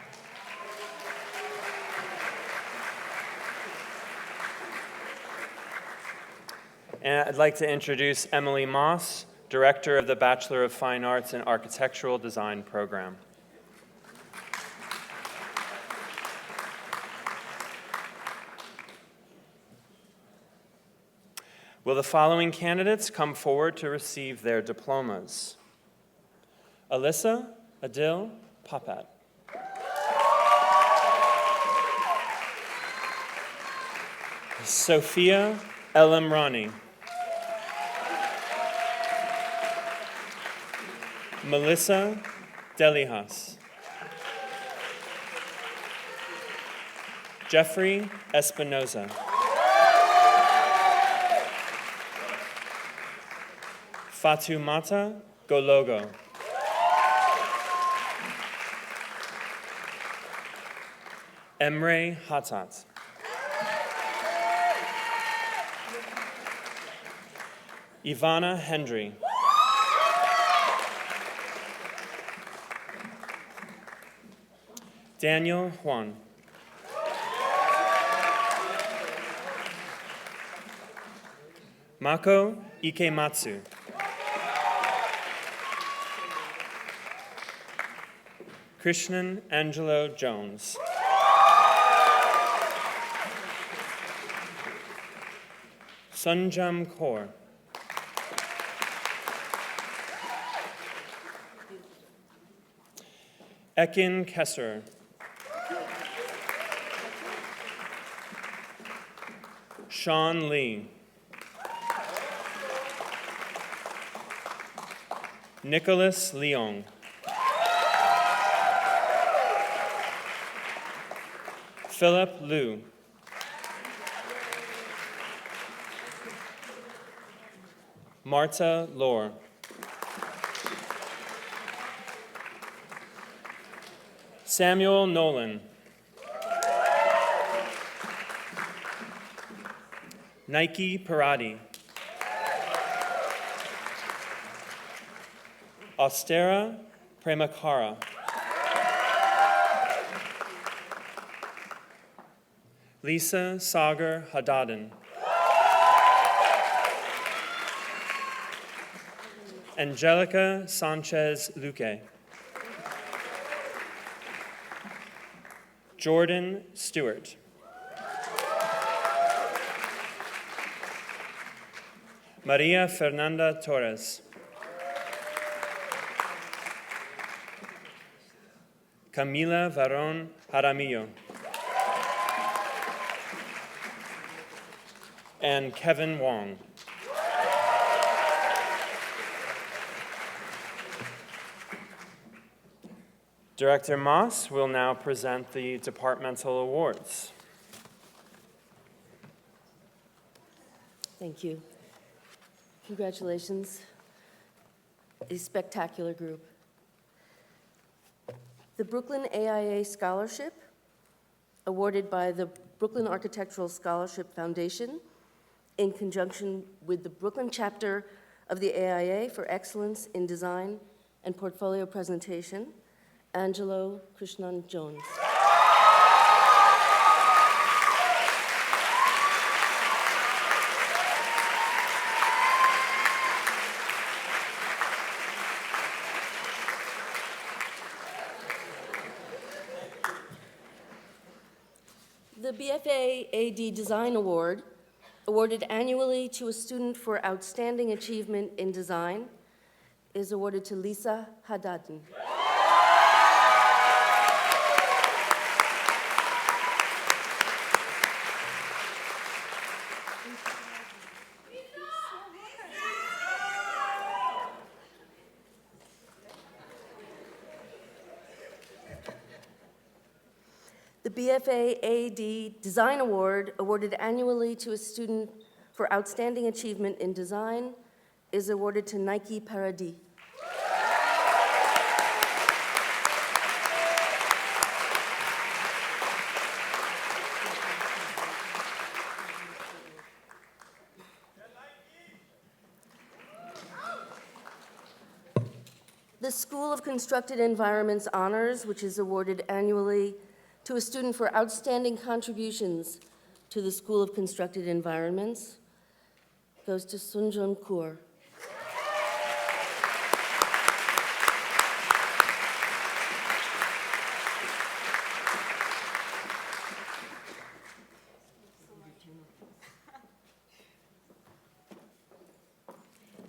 And I'd like to introduce Emily Moss, Director of the Bachelor of Fine Arts in Architectural Design program. Will the following candidates come forward to receive their diplomas? Alyssa Adil Papat. Sophia Elamrani. Melissa Delihas. Jeffrey Espinoza. Fatumata Gologo. Emre Hatat. Ivana Hendry. Daniel Juan. Mako Ikematsu. Krishnan Angelo Jones. Sunjam Kaur. Ekin Kesser. Sean Lee. Nicholas Leong. Philip Liu. Marta Lohr. Samuel Nolan. Nike Parati. Austera Premakara. Lisa Sagar Hadadan. Angelica Sanchez Luque. Jordan Stewart. Maria Fernanda Torres. Camila Varón Jaramillo. And Kevin Wong. Director Moss will now present the Departmental Awards. Thank you. Congratulations. A spectacular group. The Brooklyn AIA Scholarship, awarded by the Brooklyn Architectural Scholarship Foundation in conjunction with the Brooklyn chapter of the AIA for excellence in design and portfolio presentation, Angelo Krishnan Jones. The BFA AD Design Award, awarded annually to a student for outstanding achievement in design, is awarded to Lisa Haddadin. The BFA AD Design Award, awarded annually to a student for outstanding achievement in design, is awarded to Nike Paradis. The School of Constructed Environments Honors, which is awarded annually to a student for outstanding contributions to the School of Constructed Environments, goes to Sunjun Kaur.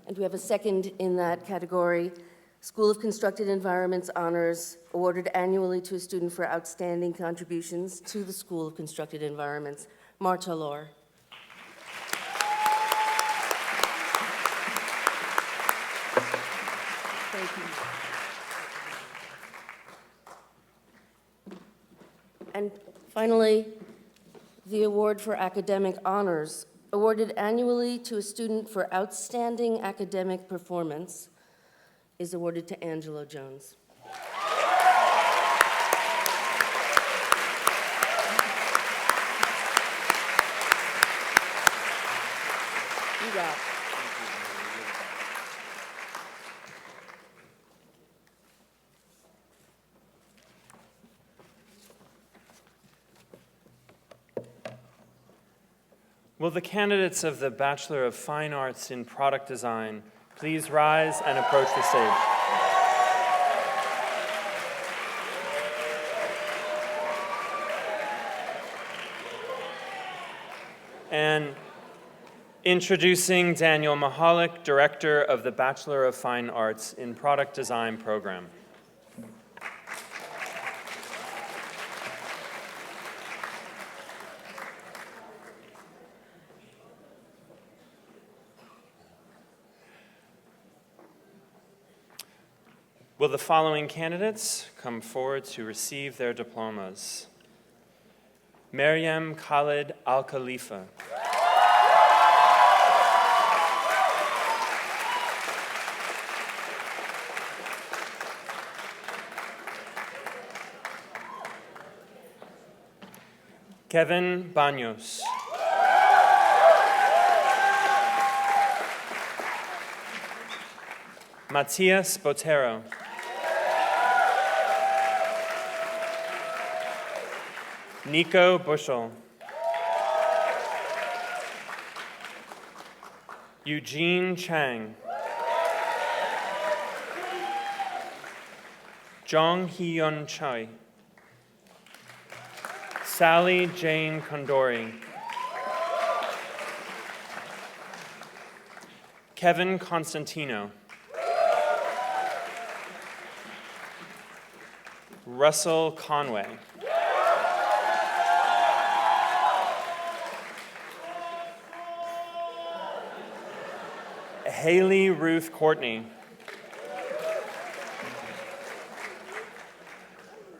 And we have a second in that category, School of Constructed Environments Honors, awarded annually to a student for outstanding contributions to the School of Constructed Environments, Marta Lor. Thank you. And finally, the award for academic honors, awarded annually to a student for outstanding academic performance, is awarded to Angelo Jones. You got it. Will the candidates of the Bachelor of Fine Arts in Product Design please rise and approach the stage? And introducing Daniel Mahalik, Director of the Bachelor of Fine Arts in Product Design program. Will the following candidates come forward to receive their diplomas? Maryam Khalid Al-Khalifa. Kevin Baños. Matias Botero. Nico Bushel. Eugene Chang. Jong Hyun Choi. Sally Jane Condori. Kevin Constantino. Russell Conway. Haley Ruth Courtney.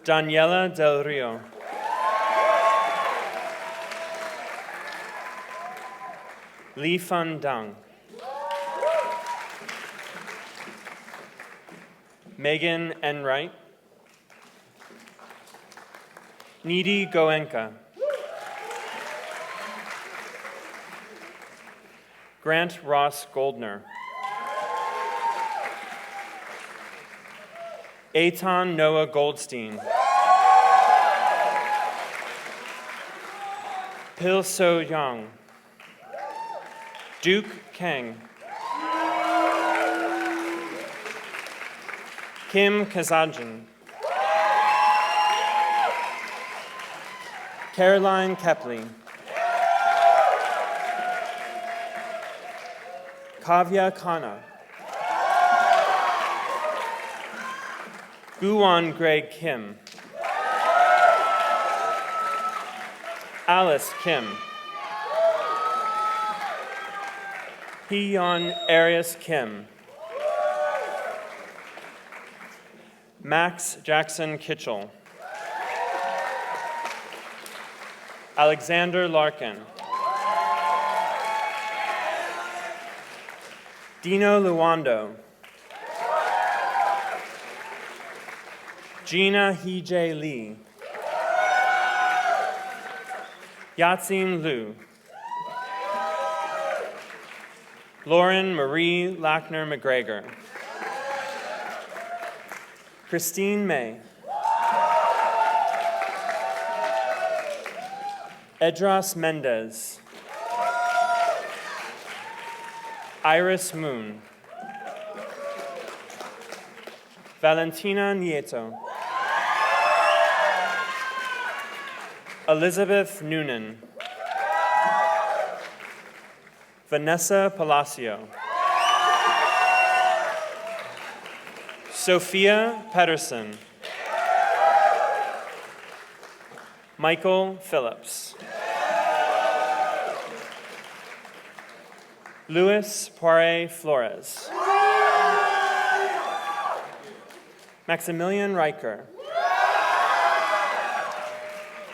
Daniela Del Rio. Li Fan Dang. Megan Enright. Nidhi Goenka. Grant Ross Goldner. Eitan Noah Goldstein. Pil So Young. Duke Kang. Kim Kazajan. Caroline Kepley. Kavya Khanna. Guwon Greg Kim. Alice Kim. Hee-yeon Arias Kim. Max Jackson Kitchell. Alexander Larkin. Dino Luando. Gina Hee-Jae Lee. Yatsin Liu. Lauren Marie Lackner McGregor. Christine May. Edras Mendez. Iris Moon. Valentina Nieto. Elizabeth Noonan. Vanessa Palacio. Sophia Pedersen. Michael Phillips. Luis Poire Flores. Maximilian Riker.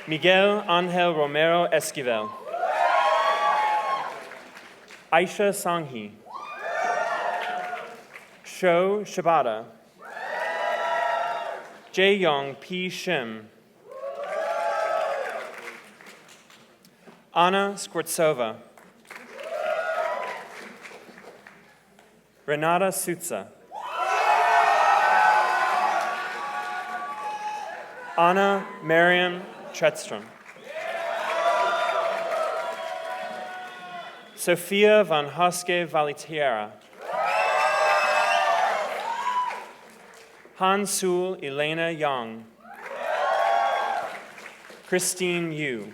Miguel Angel Romero Esquivel. Aisha Sanghi. Sho Shibata. Jae-Young P. Shim. Anna Skvortsova. Renata Sutsa. Anna Mariam Tretstrom. Sophia van Hoske Valitiera. Han-Sul Elena Yang. Christine Yu.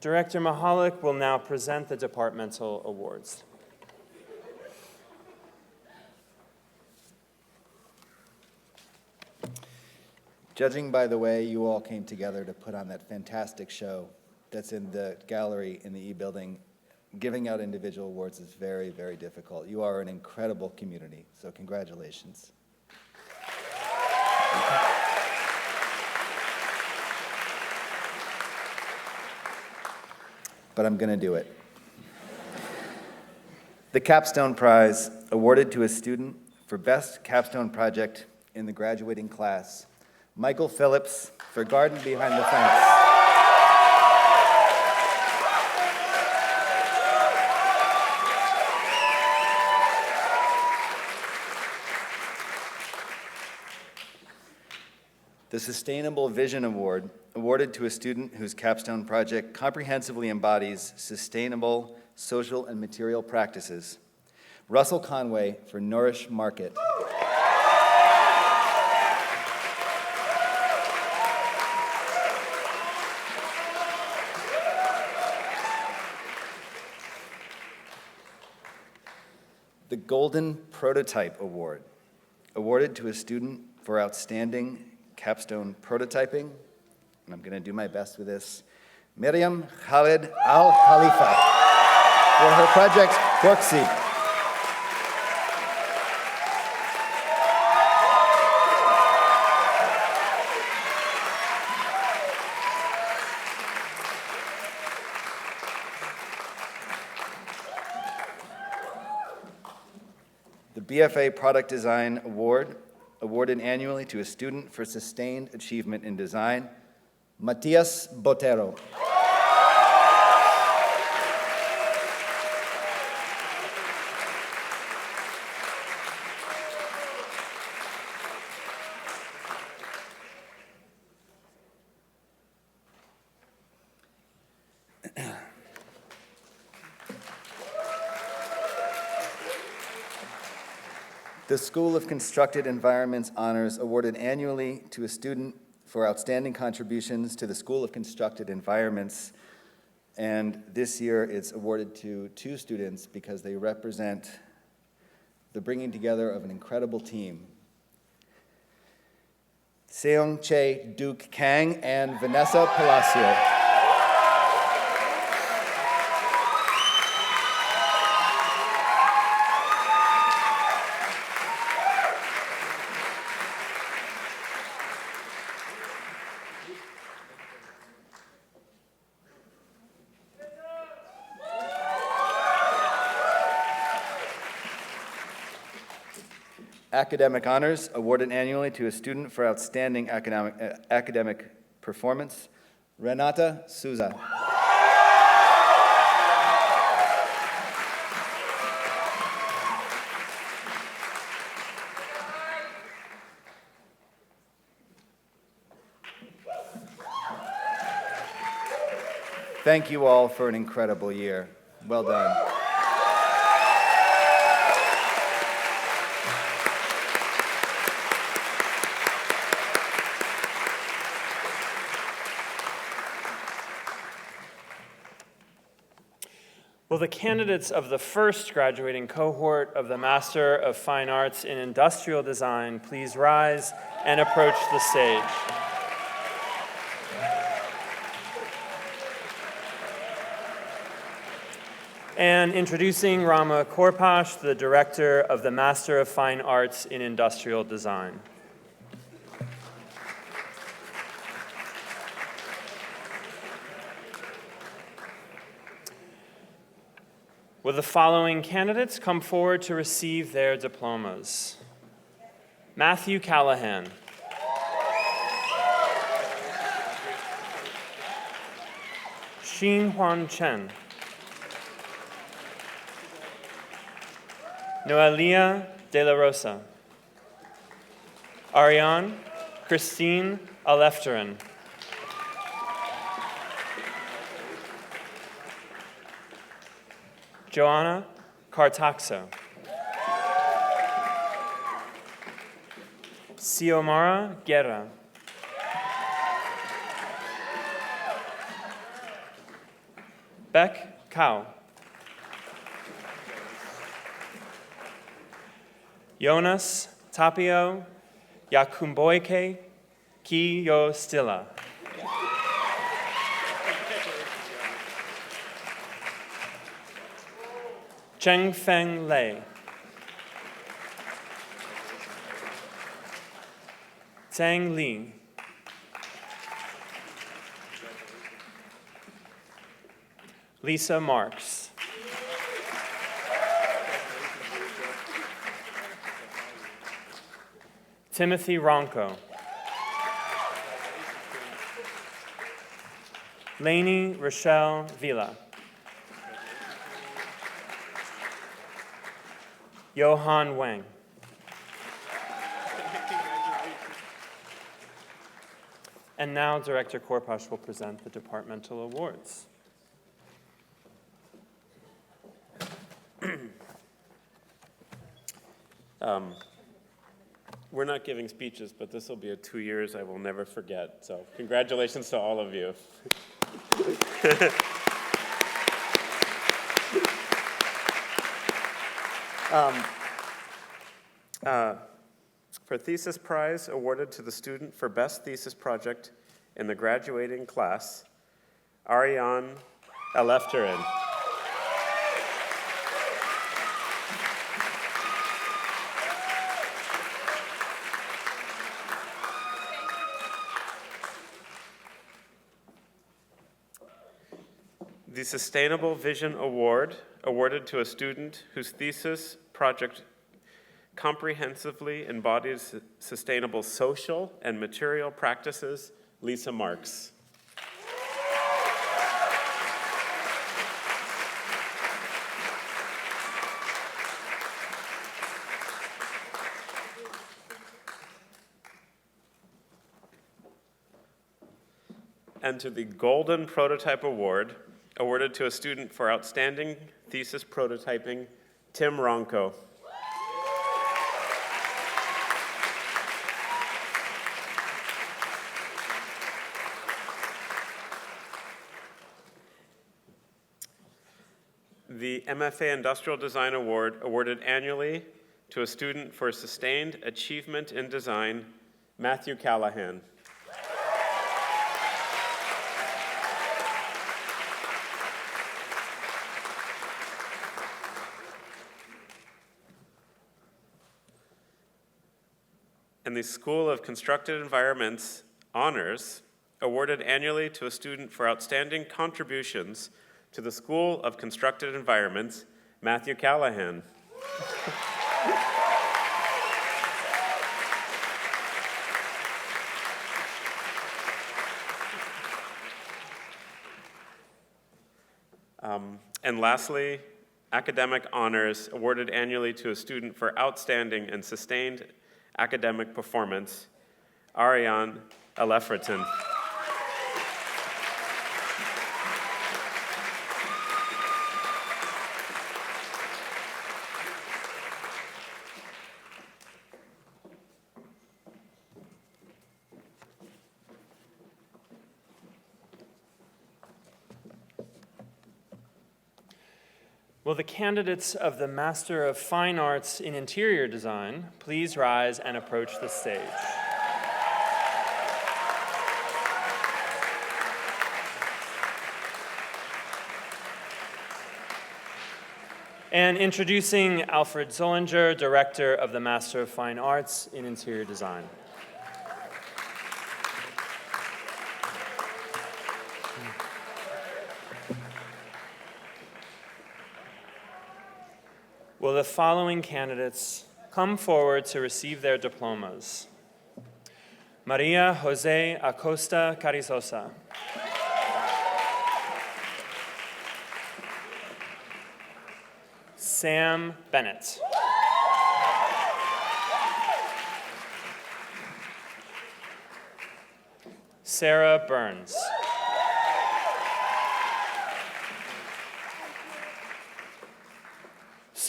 Director Mahalik will now present the Departmental Awards. Judging by the way you all came together to put on that fantastic show that's in the gallery in the E building, giving out individual awards is very, very difficult. You are an incredible community, so congratulations. But I'm going to do it. The Capstone Prize, awarded to a student for Best Capstone Project in the graduating class, Michael Phillips for Garden Behind the Fence. The Sustainable Vision Award, awarded to a student whose capstone project comprehensively embodies sustainable social and material practices, Russell Conway for Nourish Market. The Golden Prototype Award, awarded to a student for outstanding capstone prototyping, and I'm going to do my best with this, Miriam Khaled Al Khalifa for her project Gorksy. The BFA Product Design Award, awarded annually to a student for sustained achievement in design, Matias Botero. The School of Constructed Environments Honors, awarded annually to a student for outstanding contributions to the School of Constructed Environments. And this year it's awarded to 2 students because they represent the bringing together of an incredible team. Seong Che Duke Kang and Vanessa Palacio. Academic honors awarded annually to a student for outstanding academic performance, Renata Souza. Thank you all for an incredible year. Well done. Will the candidates of the first graduating cohort of the Master of Fine Arts in Industrial Design please rise and approach the stage? And introducing Rama Korpash, the director of the Master of Fine Arts in Industrial Design. Will the following candidates come forward to receive their diplomas? Matthew Callahan. Xin Huan Chen. Noelia de la Rosa. Ariane Christine Alefterin. Joanna Cartaxo. Xiomara Guerra. Beck Cao. Jonas Tapio Yakumboike Ki Yo Stilla. Cheng Feng Lei. Tsang Li. Lisa Marks. Timothy Ronco. Lainey Rochelle Villa. Johan Wang. And now Director Korpash will present the Departmental Awards. We're not giving speeches, but this will be 2 years I will never forget. So congratulations to all of you. For Thesis Prize awarded to the student for Best Thesis Project in the graduating class, Ariane Alefterin. The Sustainable Vision Award, awarded to a student whose thesis project comprehensively embodies sustainable social and material practices, Lisa Marks. And to the Golden Prototype Award, awarded to a student for outstanding thesis prototyping, Tim Ronco. The MFA Industrial Design Award, awarded annually to a student for sustained achievement in design, Matthew Callahan. And the School of Constructed Environments Honors, awarded annually to a student for outstanding contributions to the School of Constructed Environments, Matthew Callahan. And lastly, academic honors awarded annually to a student for outstanding and sustained academic performance, Ariane Alefreton. Will the candidates of the Master of Fine Arts in Interior Design please rise and approach the stage? And introducing Alfred Zollinger, Director of the Master of Fine Arts in Interior Design. Will the following candidates come forward to receive their diplomas? Maria Jose Acosta Carrizosa. Sam Bennett. Sarah Burns.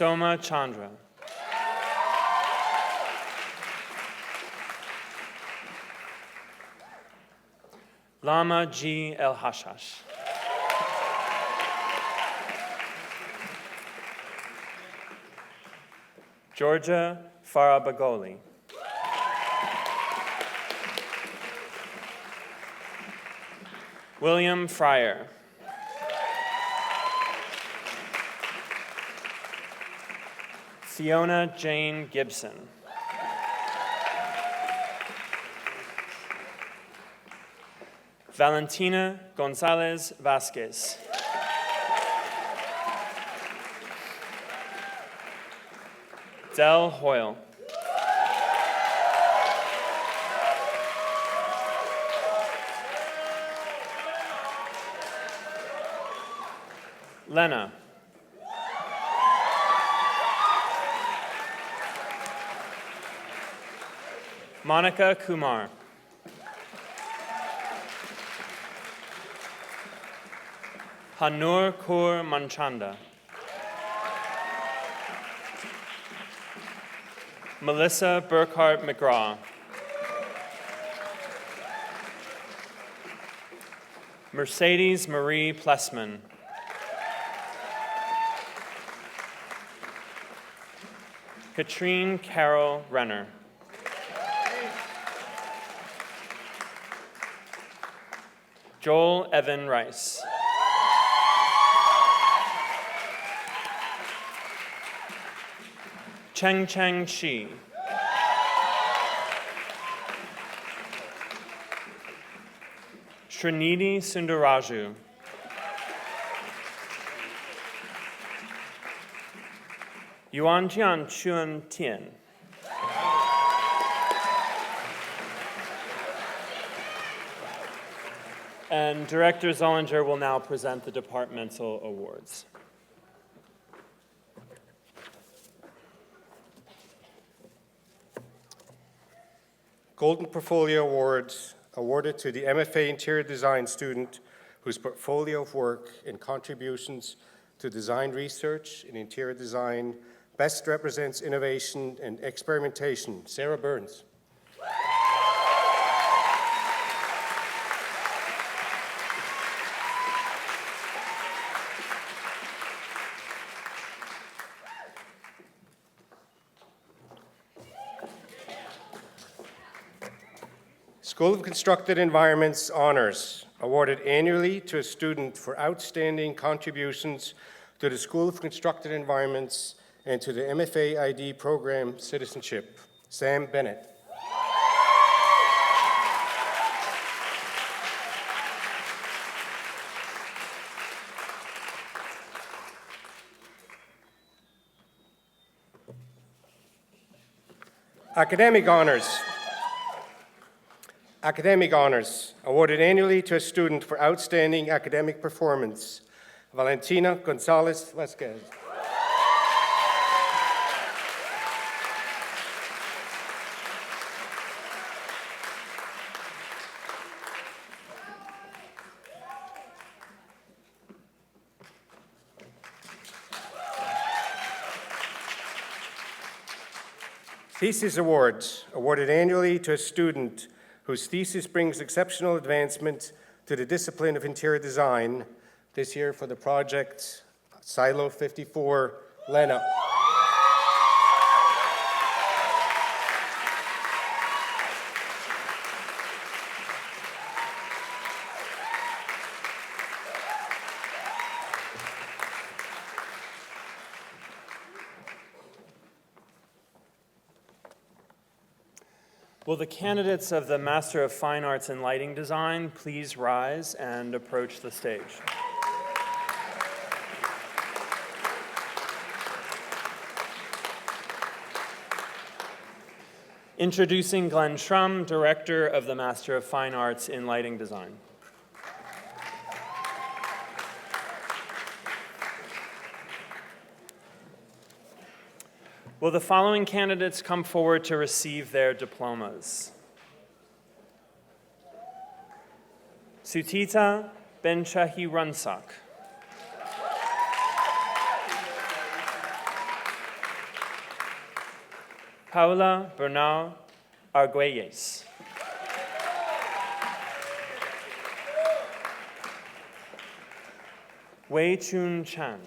Soma Chandra. Lama G. El Hashash. Georgia Farabagoli. William Fryer. Fiona Jane Gibson. Valentina Gonzalez Vasquez. Del Hoyle. Lena. Monica Kumar. Hanur Kaur Manchanda. Melissa Burkhart McGraw. Mercedes Marie Plessman. Katrine Carol Renner. Joel Evan Rice. Cheng Cheng Shi. Srinidhi Sundaraju. Yuanjian Chuan Tian. And Director Zollinger will now present the departmental awards. Golden Portfolio Awards awarded to the MFA Interior Design student whose portfolio of work and contributions to design research in interior design best represents innovation and experimentation. Sarah Burns. School of Constructed Environments Honors, awarded annually to a student for outstanding contributions to the School of Constructed Environments and to the MFA ID program citizenship. Sam Bennett. Academic honors. Academic honors, awarded annually to a student for outstanding academic performance. Valentina Gonzalez Vasquez. Thesis Awards, awarded annually to a student whose thesis brings exceptional advancement to the discipline of interior design, this year for the project Silo 54, Lena. Will the candidates of the Master of Fine Arts in Lighting Design please rise and approach the stage? Introducing Glenn Schrum, Director of the Master of Fine Arts in Lighting Design. Will the following candidates come forward to receive their diplomas? Sutita Benchahi Runsak. Paula Bernal Arguelles. Wei Chun Chan.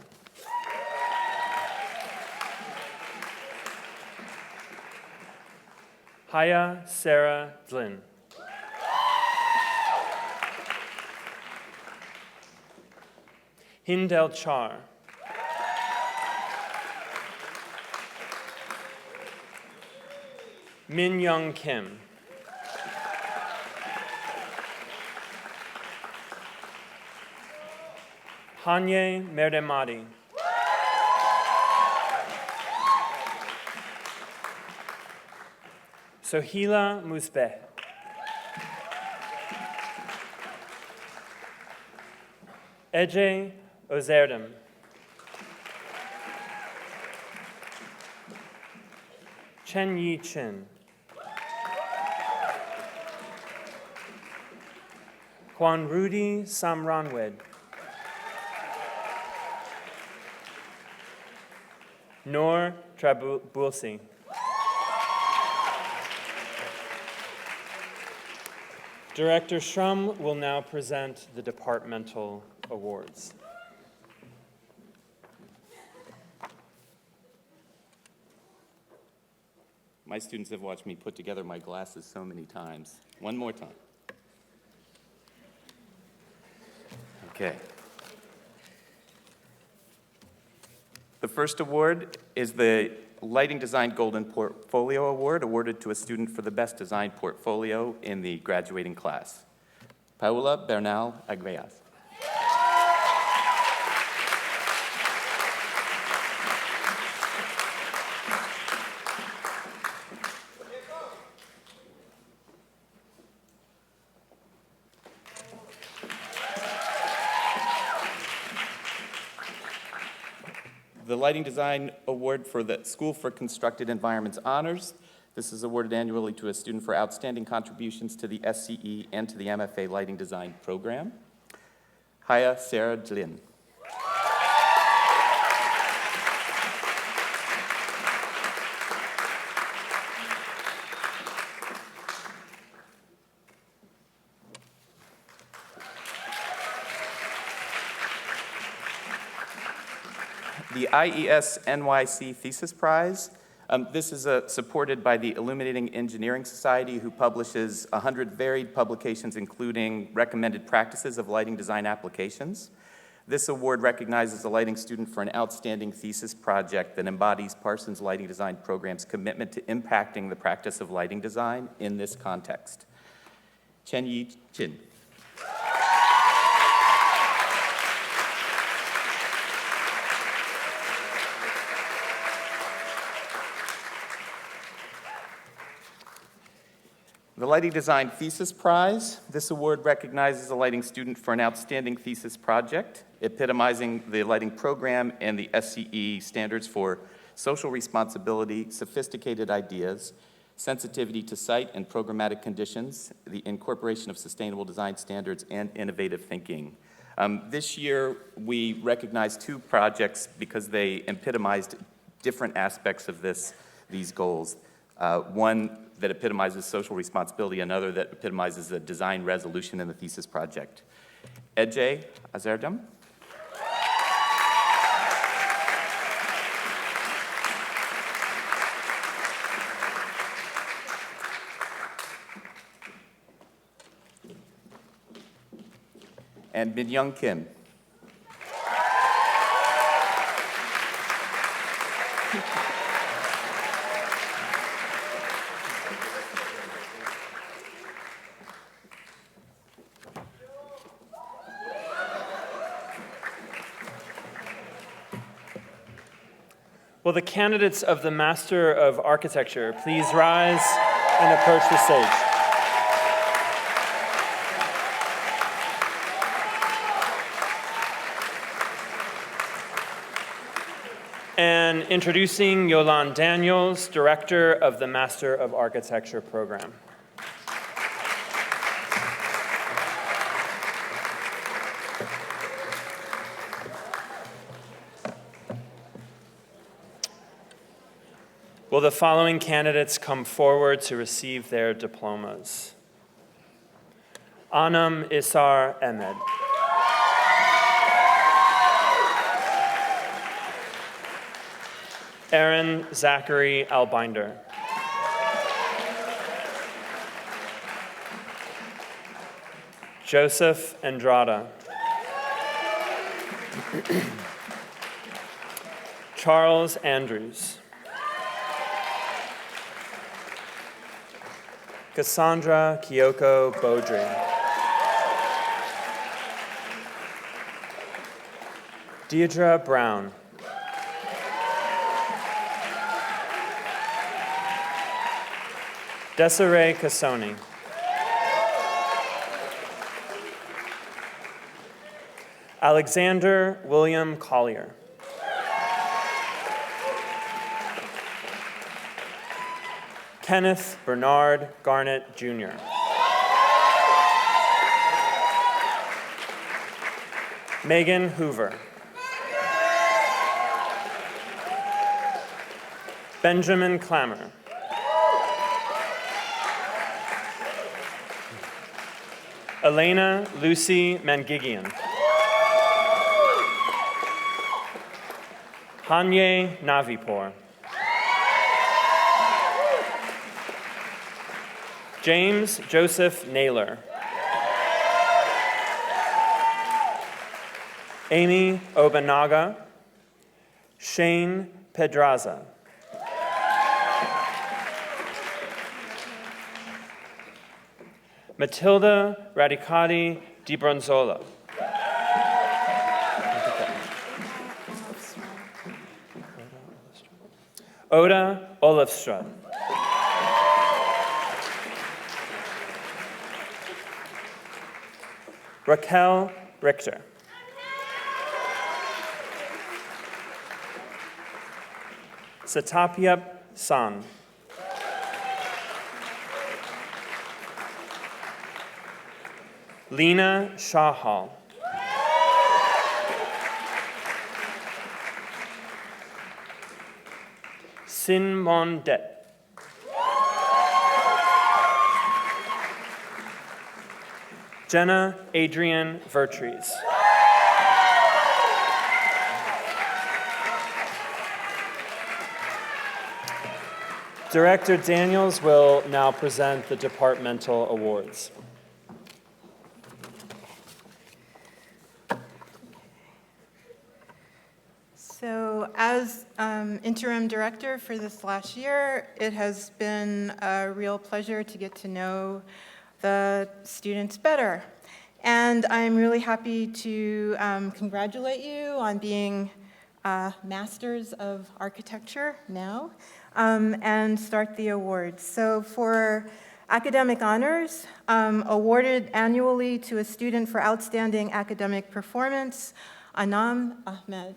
Haya Sarah Dlin. Hindel Char. Min Young Kim. Hanye Merdemadi. Sohila Musbeh. Ece Ozerdem. Chen Yi Chin. Kwan Rudy Samranwed. Noor Trabulsi. Director Schrum will now present the Departmental Awards. My students have watched me put together my glasses so many times. One more time. Okay. The first award is the Lighting Design Golden Portfolio Award, awarded to a student for the best design portfolio in the graduating class. Paula Bernal Arguelles. The Lighting Design Award for the School for Constructed Environments Honors. This is awarded annually to a student for outstanding contributions to the SCE and to the MFA Lighting Design program. Haya Sarah Dlin. The Ies Nyc Thesis Prize. This is supported by the Illuminating Engineering Society, who publishes 100 varied publications, including recommended practices of lighting design applications. This award recognizes a lighting student for an outstanding thesis project that embodies Parsons Lighting Design Program's commitment to impacting the practice of lighting design in this context. Chen Yi Chin. The Lighting Design Thesis Prize. This award recognizes a lighting student for an outstanding thesis project, epitomizing the lighting program and the SCE standards for social responsibility, sophisticated ideas, sensitivity to site and programmatic conditions, the incorporation of sustainable design standards, and innovative thinking. This year, we recognized 2 projects because they epitomized different aspects of these goals. One that epitomizes social responsibility, another that epitomizes a design resolution in the thesis project. Ece Azerdem. And Min Young Kim. Will the candidates of the Master of Architecture please rise and approach the stage? And introducing Yolande Daniels, Director of the Master of Architecture program. Will the following candidates come forward to receive their diplomas? Anam Isar Ahmed. Aaron Zachary Albinder. Joseph Andrada. Charles Andrews. Cassandra Kyoko Beaudry. Deidre Brown. Desiree Cassoni. Alexander William Collier. Kenneth Bernard Garnett, Jr. Megan Hoover. Benjamin Clammer. Elena Lucy Mangigian. Hanye Navipur. James Joseph Naylor. Amy Obanaga. Shane Pedraza. Matilda Radicati Di Bronzola. Oda Olafström. Raquel Richter. Satapyap San. Lena Shahal. Sinmon Det. Jenna Adrian Vertrees. Director Daniels will now present the Departmental Awards. So as interim director for this last year, it has been a real pleasure to get to know the students better. And I'm really happy to congratulate you on being Masters of Architecture now and start the awards. So for Academic honors, awarded annually to a student for outstanding academic performance, Anam Ahmed.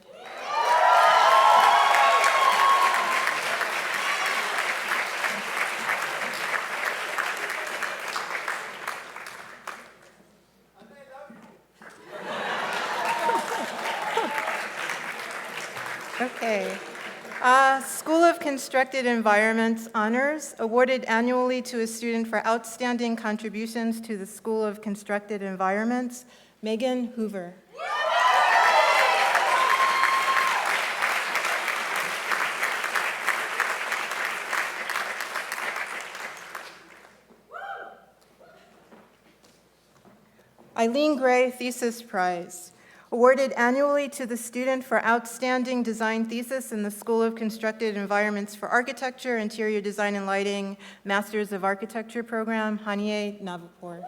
Okay. School of Constructed Environments honors, awarded annually to a student for outstanding contributions to the School of Constructed Environments, Megan Hoover. Eileen Gray Thesis Prize, awarded annually to the student for outstanding design thesis in the School of Constructed Environments for Architecture, Interior Design and Lighting, Masters of Architecture program, Haniye Navapur.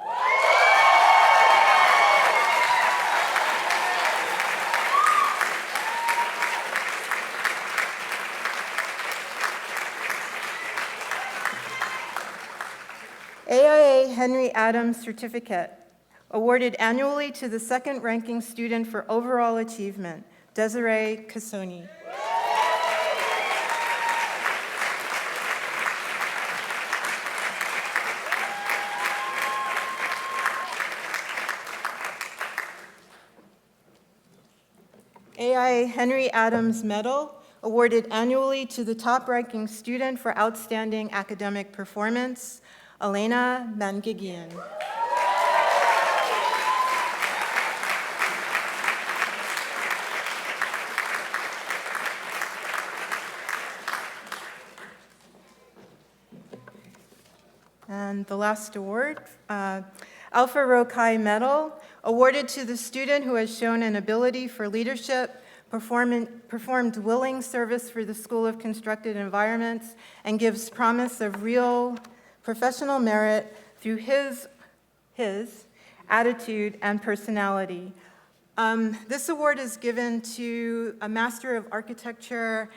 AIA Henry Adams Certificate, awarded annually to the second-ranking student for overall achievement, Desiree Cassoni. AIA Henry Adams Medal, awarded annually to the top-ranking student for outstanding academic performance, Elena Mangigian. And the last award, Alpha Rho Chi Medal, awarded to the student who has shown an ability for leadership, performed willing service for the School of Constructed Environments, and gives promise of real professional merit through his attitude and personality. This award is given to a Master of Architecture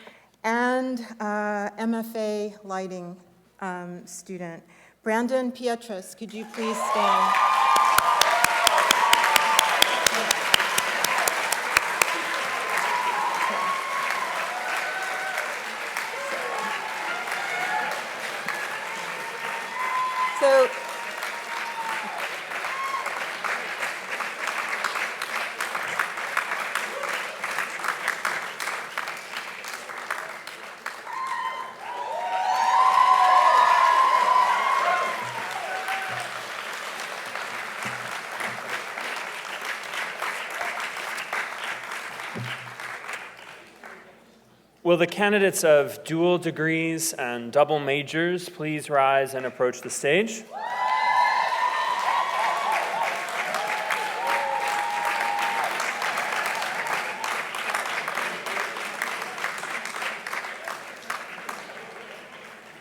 and MFA Lighting student. Brandon Pietras, could you please stand? So, will the candidates of dual degrees and double majors please rise and approach the stage?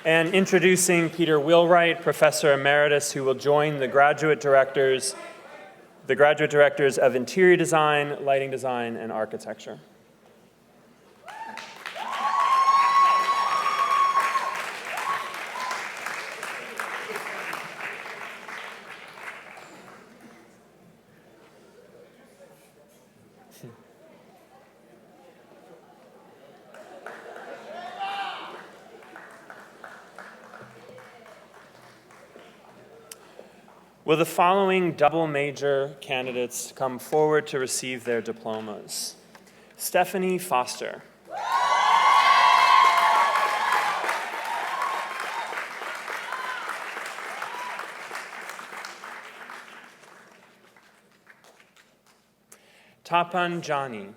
And introducing Peter Wheelwright, Professor Emeritus, who will join the graduate directors of Interior Design, Lighting Design, and Architecture. Will the following double major candidates come forward to receive their diplomas? Stephanie Foster. Tapan Jani.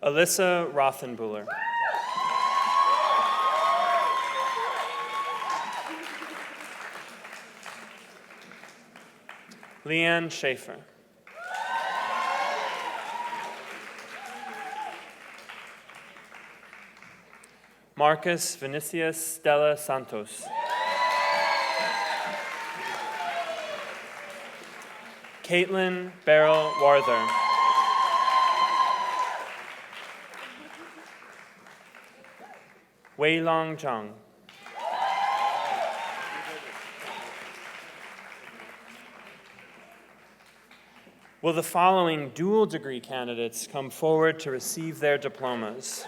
Alyssa Rothenbuehler. Leanne Schaefer. Marcus Vinicius Stella Santos. Caitlin Beryl Warther. Weilong Zhang. Will the following dual degree candidates come forward to receive their diplomas?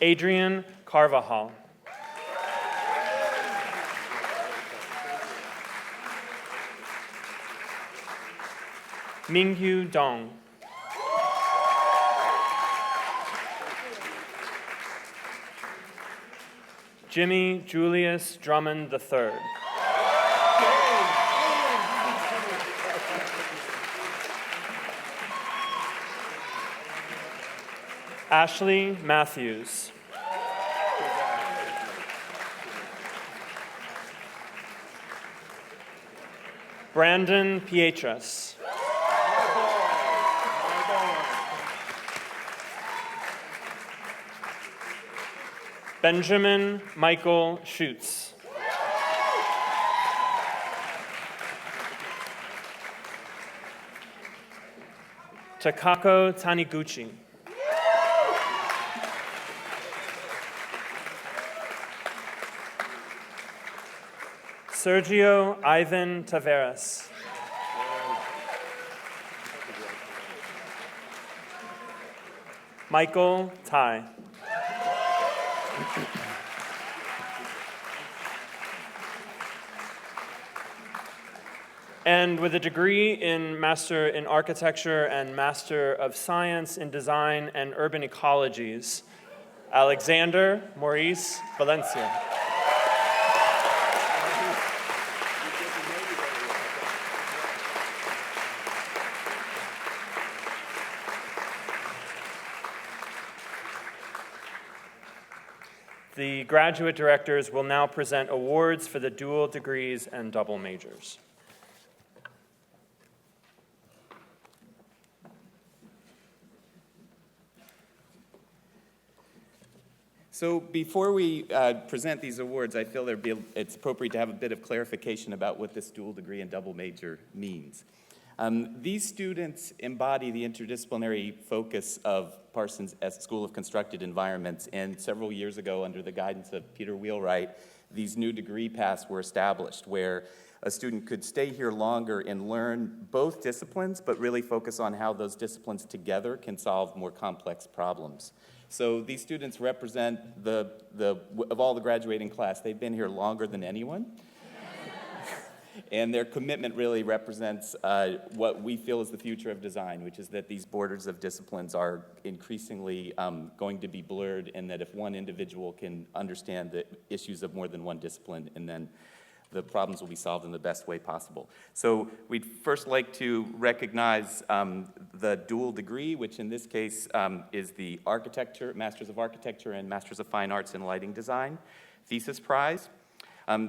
Adrian Carvajal. Mingyu Dong. Jimmy Julius Drummond III. Ashley Matthews. Brandon Pietras. Benjamin Michael Schutz. Takako Taniguchi. Sergio Ivan Taveras. Michael Tai. And with a degree in Master in Architecture and Master of Science in Design and Urban Ecologies, Alexander Maurice Valencia. The graduate directors will now present awards for the dual degrees and double majors. So before we present these awards, I feel it's appropriate to have a bit of clarification about what this dual degree and double major means. These students embody the interdisciplinary focus of Parsons School of Constructed Environments, and several years ago, under the guidance of Peter Wheelwright, these new degree paths were established where a student could stay here longer and learn both disciplines, but really focus on how those disciplines together can solve more complex problems. So these students represent of all the graduating class, they've been here longer than anyone. And their commitment really represents what we feel is the future of design, which is that these borders of disciplines are increasingly going to be blurred, and that if one individual can understand the issues of more than one discipline, and then the problems will be solved in the best way possible. So we'd first like to recognize the dual degree, which in this case is the Masters of Architecture and Masters of Fine Arts in Lighting Design Thesis Prize.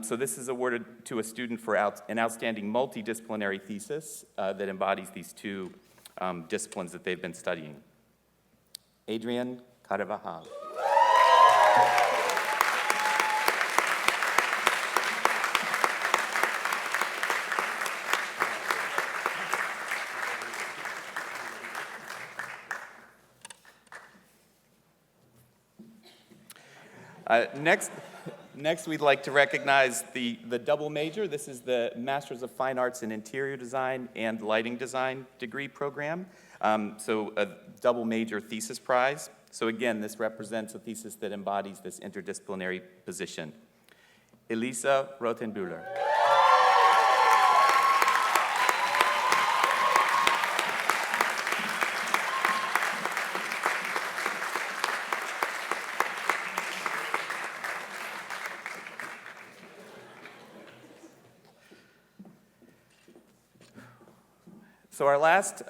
So this is awarded to a student for an outstanding multidisciplinary thesis that embodies these two disciplines that they've been studying. Adrian Carvajal. Next, we'd like to recognize the double major. This is the Masters of Fine Arts in Interior Design and Lighting Design degree program. So a double major thesis prize. So again, this represents a thesis that embodies this interdisciplinary position. Elisa Rothenbuehler. So our last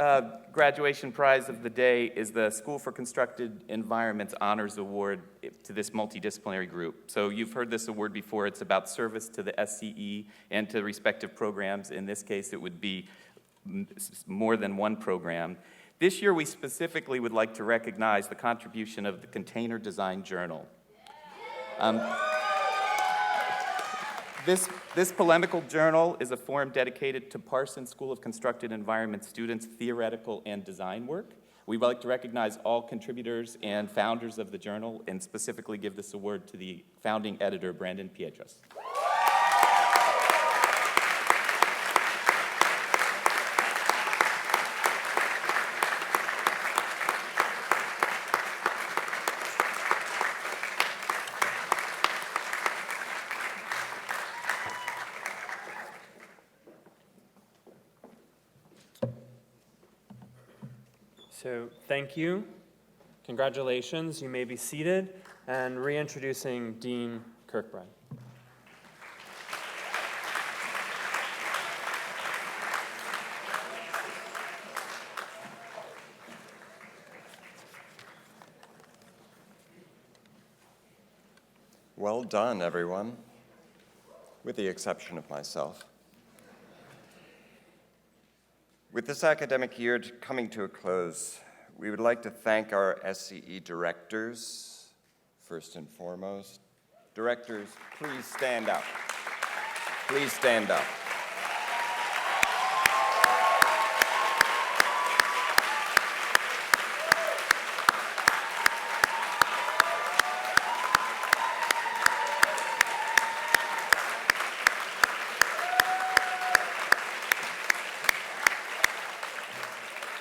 graduation prize of the day is the School for Constructed Environments Honors Award to this multidisciplinary group. So you've heard this award before. It's about service to the SCE and to respective programs. In this case, it would be more than one program. This year, we specifically would like to recognize the contribution of the Container Design Journal. This polemical journal is a forum dedicated to Parsons School of Constructed Environment students' theoretical and design work. We'd like to recognize all contributors and founders of the journal, and specifically give this award to the founding editor, Brandon Pietros. So thank you. Congratulations. You may be seated. And reintroducing Dean Kirkbride. Well done, everyone, with the exception of myself. With this academic year coming to a close, we would like to thank our SCE directors, first and foremost. Directors, please stand up. Please stand up.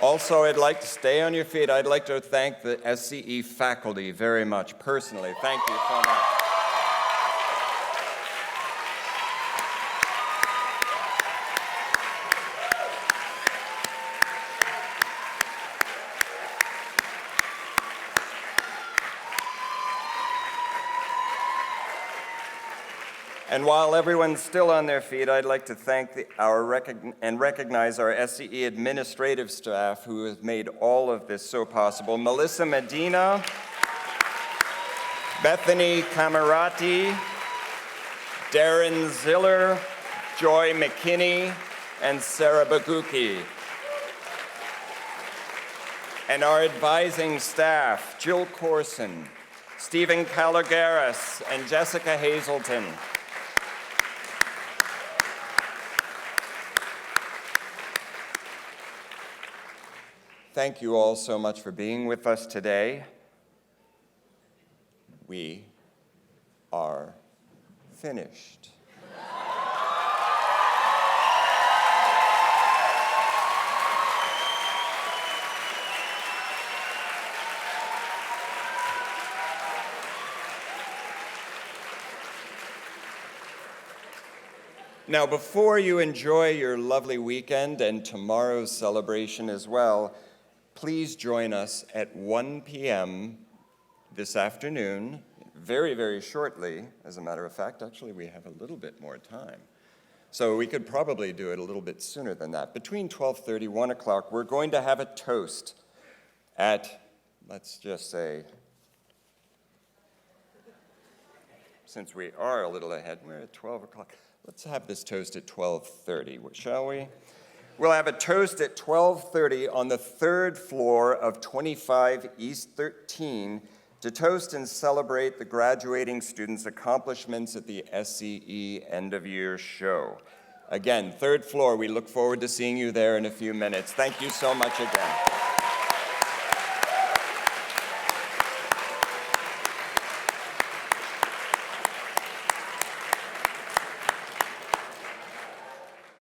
Also, I'd like to stay on your feet. I'd like to thank the SCE faculty very much, personally. Thank you so much. And while everyone's still on their feet, I'd like to thank recognize our SCE administrative staff who has made all of this so possible. Melissa Medina, Bethany Camerati, Darren Ziller, Joy McKinney, and Sarah Baguki. And our advising staff, Jill Corson, Stephen Calogaris, and Jessica Hazelton. Thank you all so much for being with us today. We are finished. Now, before you enjoy your lovely weekend and tomorrow's celebration as well, please join us at 1 p.m. this afternoon, very, very shortly. As a matter of fact, actually, we have a little bit more time. So we could probably do it a little bit sooner than that. Between 12:30, 1 o'clock, we're going to have a toast at, let's just say, since we are a little ahead, we're at 12 o'clock. Let's have this toast at 12:30, shall we? We'll have a toast at 12:30 on the third floor of 25 East 13 to toast and celebrate the graduating students' accomplishments at the SCE end-of-year show. Again, third floor, we look forward to seeing you there in a few minutes. Thank you so much again.